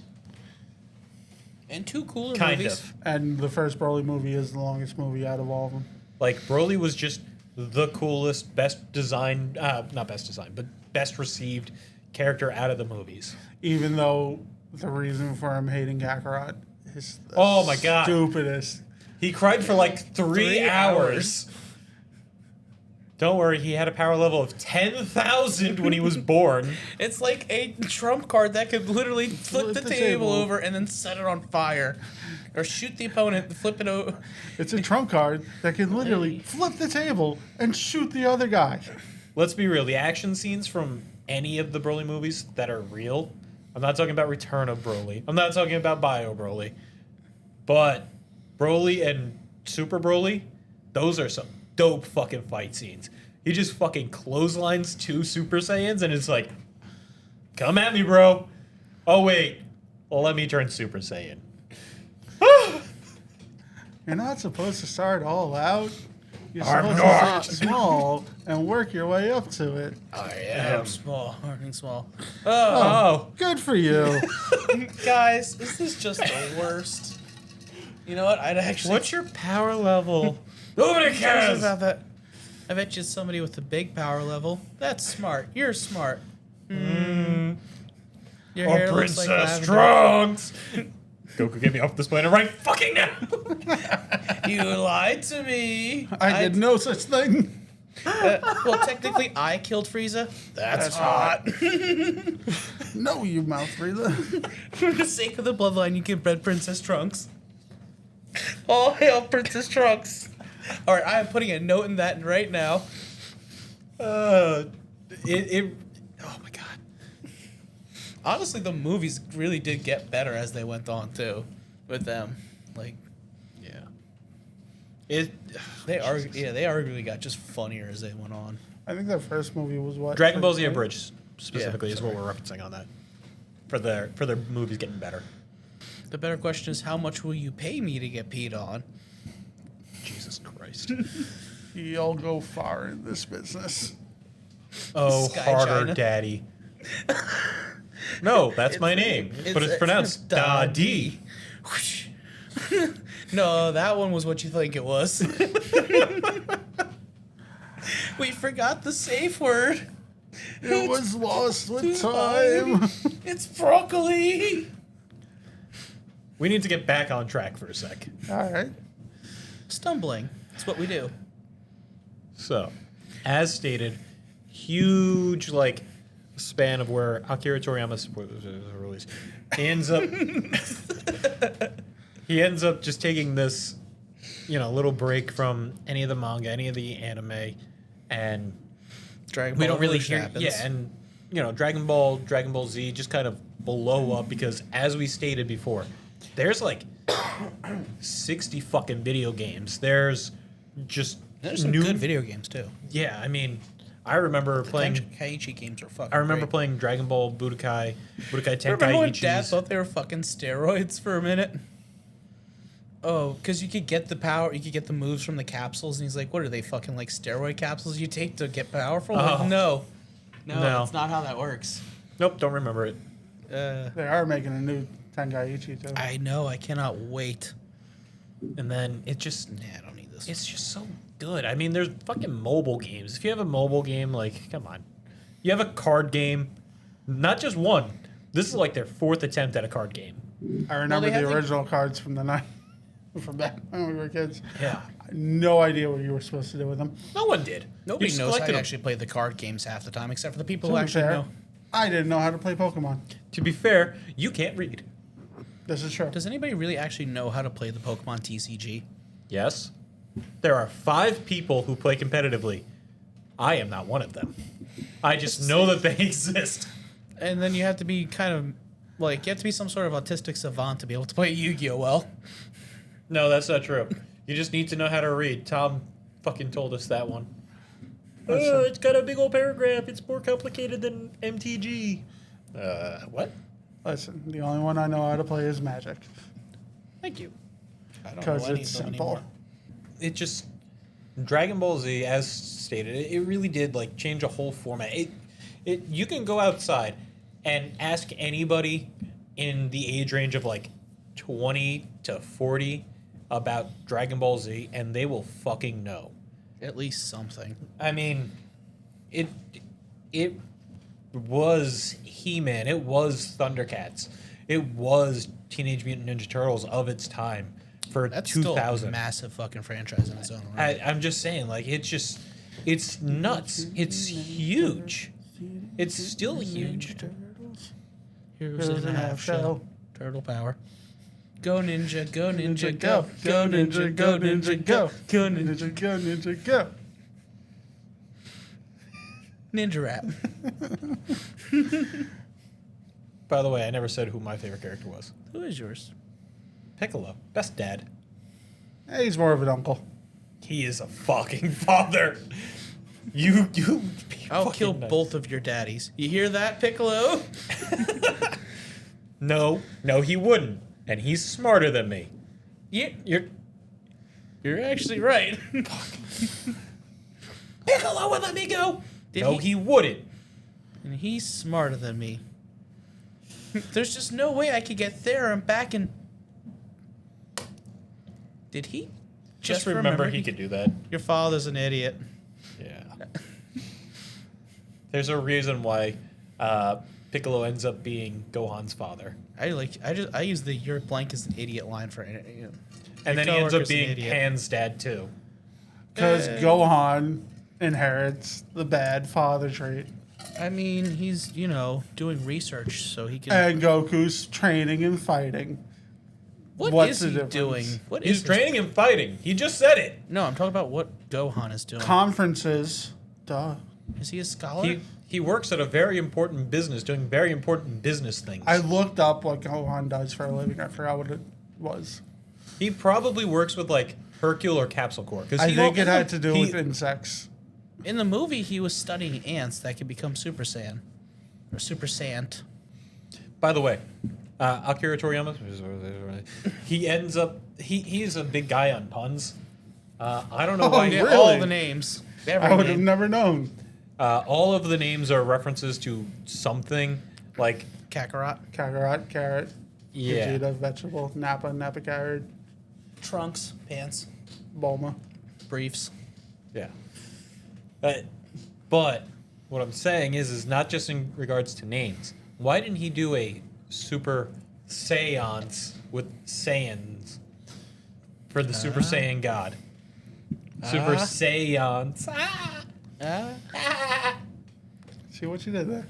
And 2 cooler Kind movies. of. And the first Broly movie is the longest movie out of all of them. Like Broly was just the coolest, best designed, not best designed, but best received character out of the movies. Even though the reason for him hating Kakarot is the Oh my God. stupidest. He cried for like 3 3 hours. Don't worry, he had a power level of 10,000 when he was born. It's like a trump card that could literally flip the table over and then set it on fire. Or shoot the opponent, flip it over. It's a trump card that can literally flip the table and shoot the other guy. Let's be real, the action scenes from any of the Broly movies that are real, I'm not talking about Return of Broly. I'm not talking about Bio Broly. But Broly and Super Broly, those are some dope fucking fight scenes. He just fucking clotheslines 2 Super Saiyans and it's like, come at me, bro. Oh, wait. Well, let me turn Super Saiyan. You're not supposed to start all out. You're I'm supposed not. to start small and work your way up to it. I am small, starting small. Oh. Good for you. Guys, this is just the worst. You know what? I'd actually. What's your power level? Nobody cares about that. I bet you somebody with a big power level. That's smart. You're smart. Your hair looks like Princess lavender. Trunks. Goku, get me off this planet right fucking now. You lied to me. I did no such thing. Well, technically, I killed Frieza. That's hot. No, you mouth breather. For the sake of the bloodline, you can bred Princess Trunks. All hail Princess Trunks. All right, I am putting a note in that right now. Oh my god. Honestly, the movies really did get better as they went on too, with them. Like, Yeah. they arguably got just funnier as they went on. I think that first movie was what? Dragon Ball Z right? Abridged specifically is what we're referencing on that. For their movies getting better. The better question is, how much will you pay me to get peed on? Jesus Christ. You'll go far in this business. Oh, Sky harder, China. daddy. No, that's my name. But it's pronounced Da-Dee. No, that one was what you think it was. We forgot the safe word. It was lost with time. It's broccoli. We need to get back on track for a sec. All right. Stumbling. That's what we do. So, as stated, huge span of where Akira Toriyama's release he ends up just taking this little break from any of the manga, any of the anime, and Dragon we Ball don't really Evolution hear happens. and Dragon Ball Z just kind of blow up because, as we stated before, there's 60 fucking video games. There's just There's some good video games too. Yeah, I mean, I remember playing. Kaiichi games are fucking. I remember great. playing Dragon Ball Budokai Tenkaichi. Remember when Dad thought they were fucking steroids for a minute? Oh, because you could get the power, you could get the moves from the capsules, and he's like, "What are they fucking steroid capsules you take to get powerful?" Like, Oh. no, No. that's not how that works. Nope, don't remember it. They are making a new Tenkaichi too. I know. I cannot wait. And then it just, Nah, I don't need this. it's just so good. I mean, there's fucking mobile games. If you have a mobile game, come on. You have a card game, not just one. This is their 4th attempt at a card game. I remember they have the the- original cards from the night from back when we were kids. Yeah. I had no idea what you were supposed to do with them. No one did. Nobody You just knows how collected to 'em. actually play the card games half the time, except for the people To who be actually fair, know. I didn't know how to play Pokemon. To be fair, you can't read. This is true. Does anybody really actually know how to play the Pokemon TCG? Yes. There are 5 people who play competitively. I am not one of them. I just know that they exist. And then you have to be kind of you have to be some sort of autistic savant to be able to play Yu-Gi-Oh well. No, that's not true. You just need to know how to read. Tom fucking told us that one. Oh, it's got a big old paragraph. It's more complicated than MTG. What? Listen, the only one I know how to play is Magic Thank you. I don't know because any it's of them simple. anymore. It just Dragon Ball Z, as stated, it really did change a whole format. You can go outside and ask anybody in the age range of 20 to 40 about Dragon Ball Z, and they will fucking know. At least something. I mean, it was He-Man, it was Thundercats, it was Teenage Mutant Ninja Turtles of its time for That's still a 2000. massive fucking franchise in its own right. I'm just saying, it's nuts. It's huge. It's still huge. Heroes in a half shell. Turtle power. Go ninja, go ninja, go. Go ninja, go ninja, go. Go ninja. Ninja go, ninja go. Ninja rap. By the way, I never said who my favorite character was. Who is yours? Piccolo. Best dad. He's more of an uncle. He is a fucking father. You. I'll kill both of your daddies. You hear that, Piccolo? No, he wouldn't. And he's smarter than me. You're actually right. Piccolo with amigo. No, he wouldn't. And he's smarter than me. There's just no way I could get there and back and... Did he? Just remember he could do that. Your father's an idiot. Yeah. There's a reason why Piccolo ends up being Gohan's father. I use the "you're blank as an idiot" line for And then he ends up being Pan's dad too. Because Gohan inherits the bad father trait. I mean, he's, doing research so he can... And Goku's training and fighting. What's is he the difference? doing? He's training and fighting. He just said it. No, I'm talking about what Gohan is doing. Conferences. Duh. Is he a scholar? He works at a very important business, doing very important business things. I looked up what Gohan does for a living. I forgot what it was. He probably works with like Hercule or Capsule Corp. I think it had to do with insects. In the movie, he was studying ants that could become Super Saiyan. Or Super Sant. By the way, Akira Toriyama, he ends up... He's a big guy on puns. I don't know why... really? All the names. I would have never known. All of the names are references to something, like... Kakarot. Kakarot, carrot. Yeah. Vegeta, vegetable. Nappa carrot. Trunks. Pants. Bulma. Briefs. Yeah. But what I'm saying is not just in regards to names. Why didn't he do a Super Seance with Saiyans for the Super Saiyan God? Super Seance. See what you did there?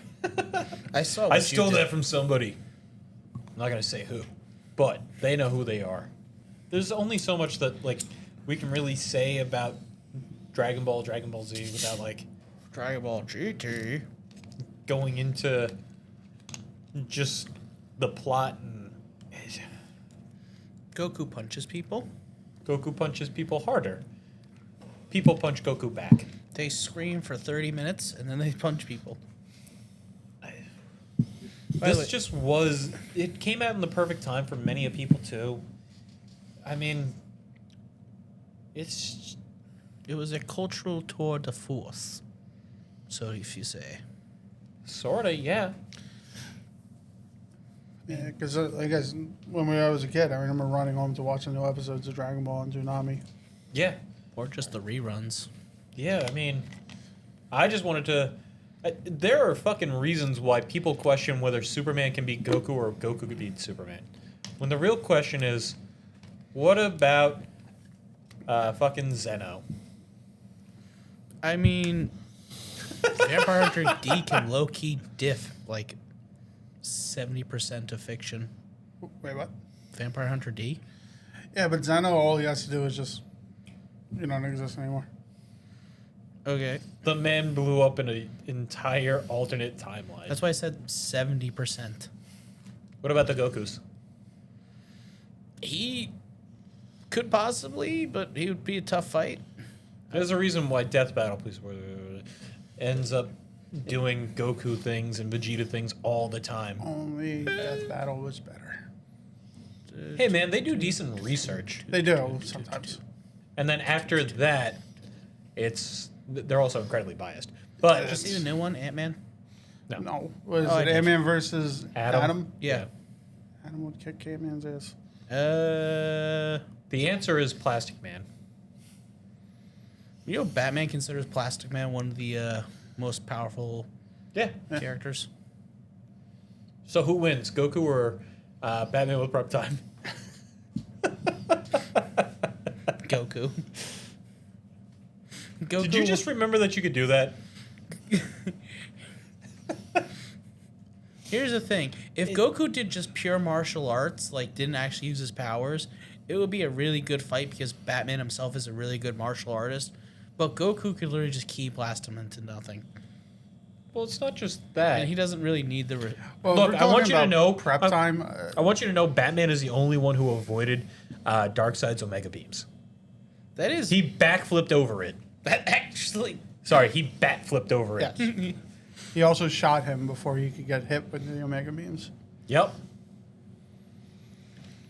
I saw. I stole that from somebody. I'm not gonna say who, but they know who they are. There's only so much that like we can really say about Dragon Ball Z without like Dragon Ball GT going into just the plot and Goku punches people. Goku punches people harder. People punch Goku back. They scream for 30 minutes and then they punch people. This just was... It came out in the perfect time for many of people, too. I mean... It was a cultural tour de force. So if you say. Sorta, yeah. Yeah, because I guess when I was a kid, I remember running home to watch the new episodes of Dragon Ball and Toonami. Yeah. Or just the reruns. Yeah, I mean... I just wanted to... There are fucking reasons why people question whether Superman can beat Goku or Goku can beat Superman. When the real question is, what about fucking Zeno? I mean, Vampire Hunter D can low-key diff like 70% of fiction. Wait, what? Vampire Hunter D? Yeah, but Zeno, all he has to do is just, you don't exist anymore. Okay. The man blew up in an entire alternate timeline. That's why I said 70%. What about the Gokus? He could possibly, but he would be a tough fight. There's a reason why Death Battle, please, ends up doing Goku things and Vegeta things all the time. Only Death Battle was better. Hey, man, they do decent research. They do, sometimes. And then after that, they're also incredibly biased. But Did you see the new one, Ant-Man? No. What is I it, did. Ant-Man versus Adam? Yeah. Adam would kick Ant-Man's ass. The answer is Plastic Man. You know, Batman considers Plastic Man one of the most powerful characters. So who wins, Goku or Batman with prep time? Goku. Did you just remember that you could do that? Here's the thing. If Goku did just pure martial arts, like didn't actually use his powers, it would be a really good fight because Batman himself is a really good martial artist. But Goku could literally just ki blast him into nothing. Well, it's not just that. And he doesn't really need the. Well, Look, we're I want talking you to about know- prep I'm- time. I want you to know Batman is the only one who avoided Darkseid's Omega beams. That is. He backflipped over it. That actually. Sorry, he bat flipped over it. Yes. He also shot him before he could get hit with the Omega beams. Yep.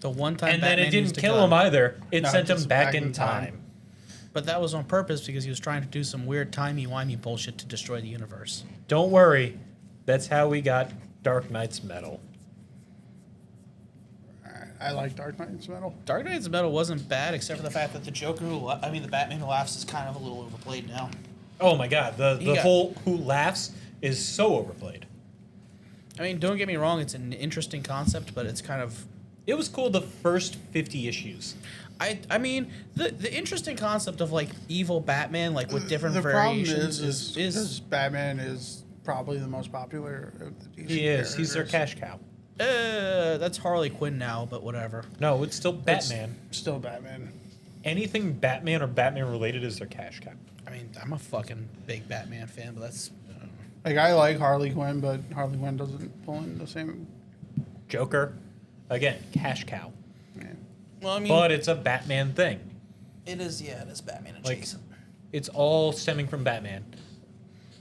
The one time. And then Batman it didn't used a kill gun. him either. It No, sent him just back in time. But that was on purpose because he was trying to do some weird timey-wimey bullshit to destroy the universe. Don't worry. That's how we got Dark Knight's medal. I like Dark Knight's Metal. Dark Knight's Metal wasn't bad, except for the fact that the Joker, the Batman who laughs, is kind of a little overplayed now. Oh my god, the got- whole who laughs is so overplayed. I mean, don't get me wrong; it's an interesting concept, but it's kind of. It was cool the first 50 issues. I mean, the interesting concept of like evil Batman, like with different The problem variations, is because Batman is probably the most popular of the DC He is. He's their characters. cash cow. that's Harley Quinn now, but whatever. No, it's still It's Batman. Still Batman. Anything Batman or Batman related is their cash cow. I mean, I'm a fucking big Batman fan, but that's. Like, I like Harley Quinn, but Harley Quinn doesn't pull in the same. Joker, again, cash cow. Yeah. Well, I mean, But it's a Batman thing. it is. Yeah, it is Batman and Like, Jason. it's all stemming from Batman.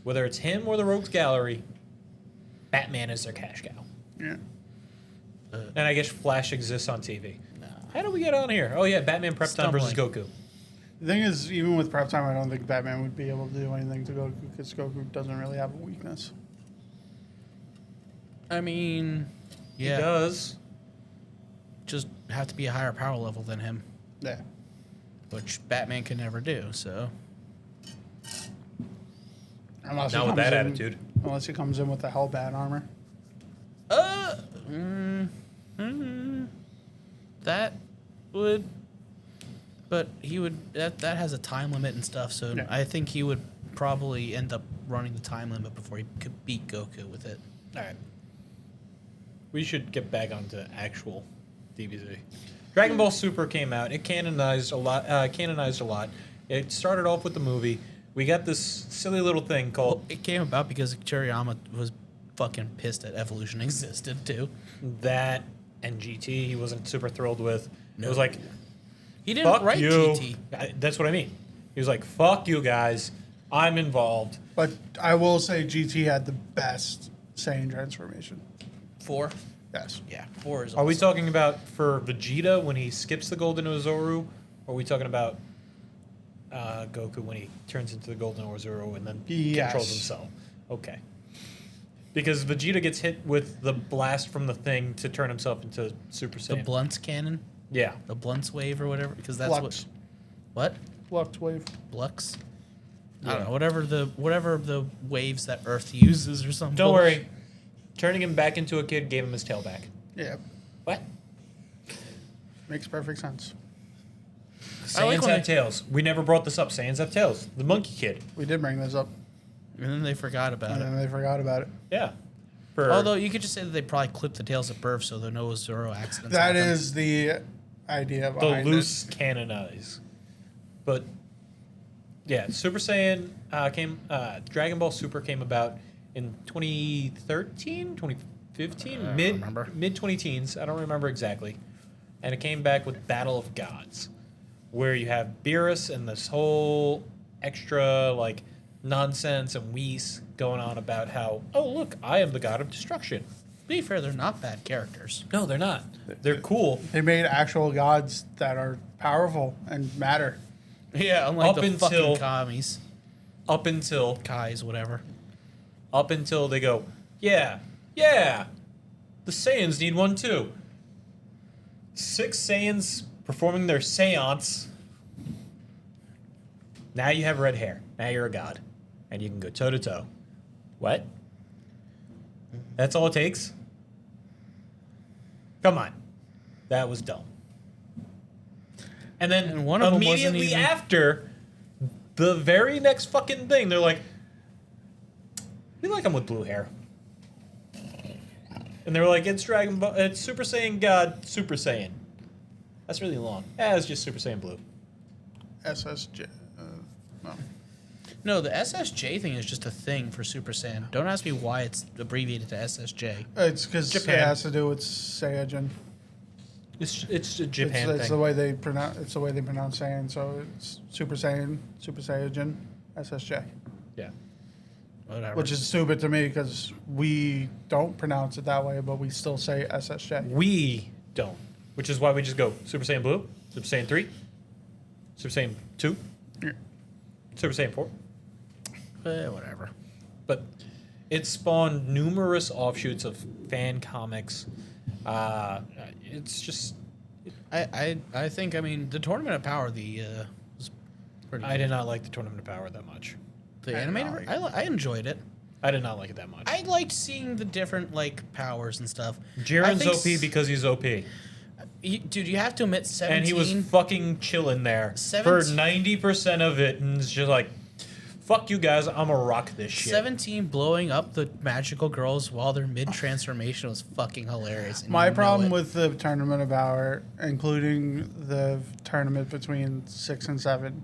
Whether it's him or the Rogues Gallery, Batman is their cash cow. Yeah. And I guess Flash exists on TV. No. How do we get on here? Oh yeah, Batman Prep Time versus Stumbling. Goku. The thing is, even with prep time, I don't think Batman would be able to do anything to Goku because Goku doesn't really have a weakness. I mean, He yeah, does. just have to be a higher power level than him, Yeah. which Batman can never do. So Unless Not he with that comes in- attitude. Unless he comes in with the Hellbat armor. That would, but he would. That has a time limit and stuff. So Yeah. I think he would probably end up running the time limit before he could beat Goku with it. All right. We should get back onto actual DBZ. Dragon Ball Super came out. It canonized a lot. It started off with the movie. We got this silly little thing called It came about because Cheriyama was fucking pissed that evolution existed too. that and GT. He wasn't super thrilled with. It No. was like, He didn't fuck write you. GT. That's what I mean. He was like, fuck you guys. I'm involved. But I will say GT had the best Saiyan transformation. 4. Yes. Yeah, 4 is. Are we awesome. talking about for Vegeta when he skips the Golden Ozoru? Or are we talking about Goku when he turns into the Golden Ozoru and then Yes. controls himself? Okay. Because Vegeta gets hit with the blast from the thing to turn himself into Super the Saiyan. Blunts cannon, Yeah. the Blunts wave or whatever? Because that's Flux. what Flux wave. Blux. I Yeah. don't know, whatever the waves that Earth uses or something. Don't worry. Turning him back into a kid gave him his tail back. Yeah. What? Makes perfect sense. I like Saiyans when have they- tails. We never brought this up. Saiyans have tails. The monkey kid. We did bring this up, And then they forgot about and it. then they forgot about it. Yeah. For, Although you could just say that they probably clipped the tails at birth, so there are no Zoro accidents. That happen. is the idea the behind loose canonize. But yeah, Super Saiyan Dragon Ball Super came about in 2013, 2015, don't mid remember. 20-teens. I don't remember exactly. And it came back with Battle of Gods, where you have Beerus and this whole extra like nonsense and Whis going on about how, oh look, I am the god of destruction. To be fair, they're not bad characters. No, they're not. They're cool. They made actual gods that are powerful and matter. Yeah, unlike Up the until- fucking Kamis, Up until Kais, whatever. they go, yeah, the Saiyans need one too. 6 Saiyans performing their seance. Now you have red hair. Now you're a god. And you can go toe to toe. What? That's all it takes? Come on. That was dumb. And then And one of them wasn't immediately even- after, the very next fucking thing, they're like, we like him with blue hair. And they were like, it's it's Super Saiyan God, Super Saiyan. That's really long. Yeah, it's just Super Saiyan Blue. SSJ. No. No, the SSJ thing is just a thing for Super Saiyan. Don't ask me why it's abbreviated to SSJ. It's because it Japan. has to do with Saiyajin. It's a Japan It's thing. the way they pronounce. It's the way they pronounce Saiyan. So it's Super Saiyan, Super Saiyajin, SSJ, Yeah. Whatever. which is stupid to me because we don't pronounce it that way, but we still say SSJ. We don't. Which is why we just go Super Saiyan Blue, Super Saiyan 3, Super Saiyan 2, Yeah. Super Saiyan 4. Whatever. But it spawned numerous offshoots of fan comics. It's just I think the Tournament of Power was pretty. I did not like the Tournament of Power that much. the I animated. know. I enjoyed it. I did not like it that much. I liked seeing the different powers and stuff. I Jiren's think OP because he's OP. Dude, you have to admit, 17. And he was fucking chilling there for 90% of it, and it's just like, fuck you guys, I'm gonna rock this shit. 17 blowing up the magical girls while they're mid transformation was fucking hilarious. and My you know problem it. with the Tournament of Power, including the tournament between 6 and 7,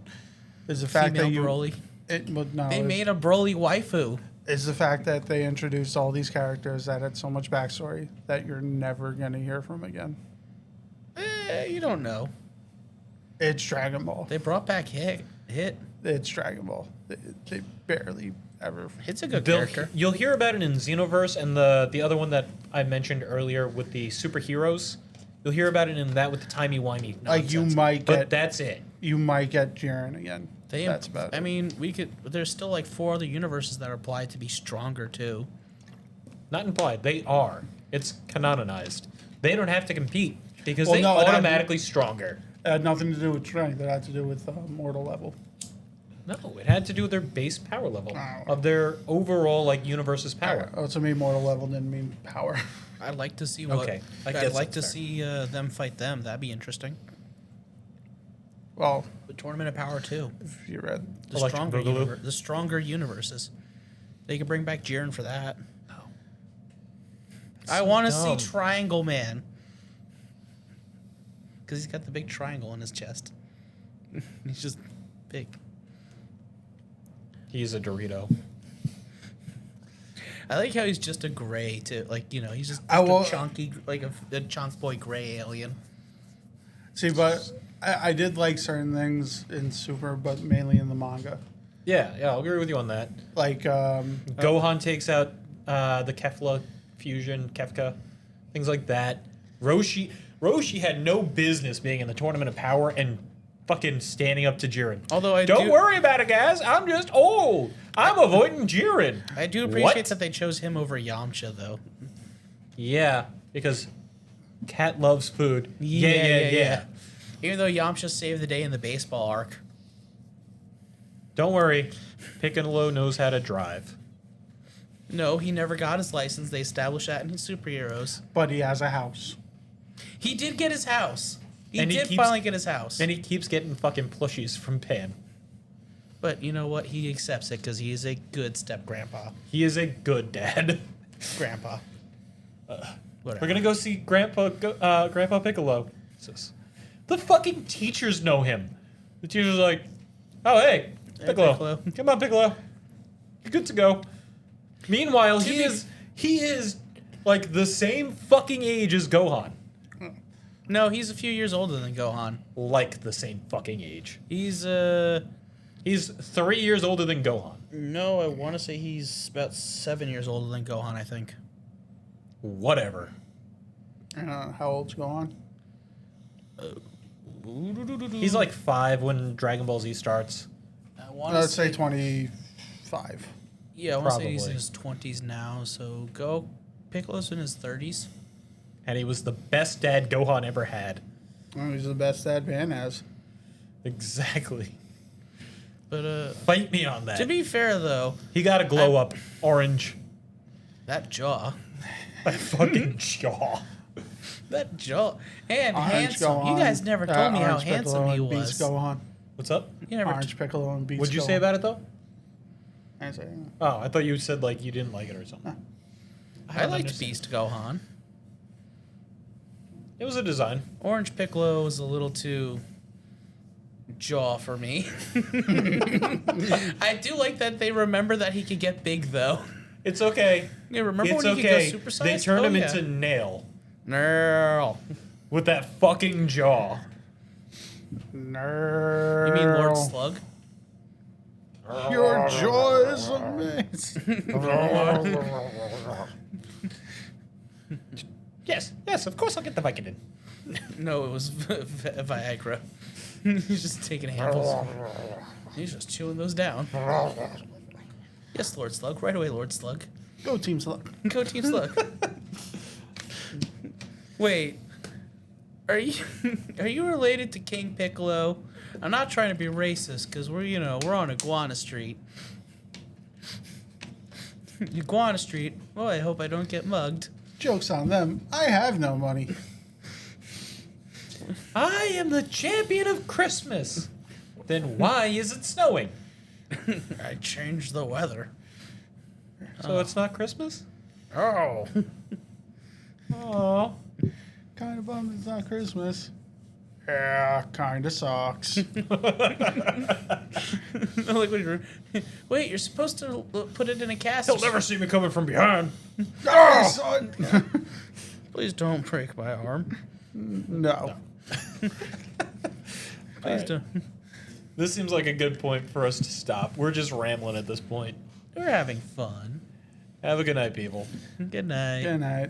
is the fact Female that Broly. They it's- made a Broly waifu. is the fact that they introduced all these characters that had so much backstory that you're never gonna hear from again. You don't know. It's Dragon Ball. They brought back Hit. It's Dragon Ball. They barely ever. Hit's a good They'll- character. You'll hear about it in Xenoverse and the other one that I mentioned earlier with the superheroes. You'll hear about it in that with the timey-wimey Like you nonsense. might But get, that's it. you might get Jiren again. That's about it. we could. There's still 4 other universes that are applied to be stronger too. Not implied. They are. It's canonized. They don't have to compete because Well, they no, it had- automatically stronger. It had nothing to do with strength. It had to do with mortal level. No, it had to do with their base power level Oh. of their overall universe's power. Oh, to me, mortal level didn't mean power. I'd like to see what. Okay, I I'd guess like to that's fair. see them fight them. That'd be interesting. Well, The Tournament of Power too. if you read, The Electric stronger, Boogaloo. the stronger universes. They could bring back Jiren for that. No. I so want to see dumb. Triangle Man. Because he's got the big triangle in his chest. He's just big. He's a Dorito. I like how he's just a gray too. He's just I will- a chunky, a chunk boy gray alien. see, but I did like certain things in Super, but mainly in the manga. Yeah, I'll agree with you on that. Like, Gohan takes out the Kefla fusion, Kefka, things like that. Roshi had no business being in the Tournament of Power and fucking standing up to Jiren. Although I Don't do- worry about it, guys. I'm just old. I'm avoiding Jiren. I do appreciate What? that they chose him over Yamcha though. Yeah, because cat loves food. Yeah. Even though Yamcha saved the day in the baseball arc. Don't worry. Piccolo knows how to drive. No, he never got his license. They established that in his superheroes. but he has a house. He did get his house. He And he did keeps- finally get his house. And he keeps getting fucking plushies from Pan. But you know what? He accepts it because he is a good step grandpa. He is a good dad. Grandpa. We're gonna go see Grandpa Piccolo. The fucking teachers know him. The teachers are like, "Oh hey, Piccolo, Piccolo. come on, Piccolo, you're good to go." Meanwhile, To be- he is like the same fucking age as Gohan, No, he's a few years older than Gohan. like the same fucking age. He's He's 3 years older than Gohan. no, I want to say he's about 7 years older than Gohan. I think. Whatever. How old's Gohan? He's like 5 when Dragon Ball Z starts. I want to Let's say 25. Yeah, I want to say he's in Probably. his 20s now. So Piccolo's in his 30s. And he was the best dad Gohan ever had. Oh, he's the best dad Pan has. Exactly. But Fight me on that. to be fair though, He got a glow up orange. that jaw, That fucking jaw. that jaw, and Orange handsome. Gohan, You guys never told me how Orange handsome Piccolo he and Beast was. Gohan. What's up? You never. Orange Piccolo and Beast What'd you Gohan. say about it though? I say, Oh, I thought you said like you didn't like it or something. I don't liked understand. Beast Gohan. It was a design. Orange Piccolo was a little too jaw for me. I do like that they remember that he could get big though. It's okay. Yeah, remember It's when he okay. could go supersized? They turned him yeah. into Nail No. with that fucking jaw. Nerd. You mean Lord Slug? Your jaw is amazing. Yes, of course I'll get the Vicodin. No, it was Viagra. He's just taking handfuls. He's just chewing those down. Yes, Lord Slug. Right away, Lord Slug. Go Team Slug. Go Team Slug. Wait, are you related to King Piccolo? I'm not trying to be racist because we're on Iguana Street. Iguana Street. Oh, I hope I don't get mugged. Joke's on them. I have no money. I am the champion of Christmas. Then why is it snowing? I changed the weather. So it's not Christmas? Oh. Oh. Kind of bummed it's not Christmas. Yeah, kind of sucks. Wait, you're supposed to put it in a casket. He'll never see me coming from behind. Oh, son. Please don't break my arm. No. Please don't. This seems like a good point for us to stop. We're just rambling at this point. We're having fun. Have a good night, people. Good night. Good night.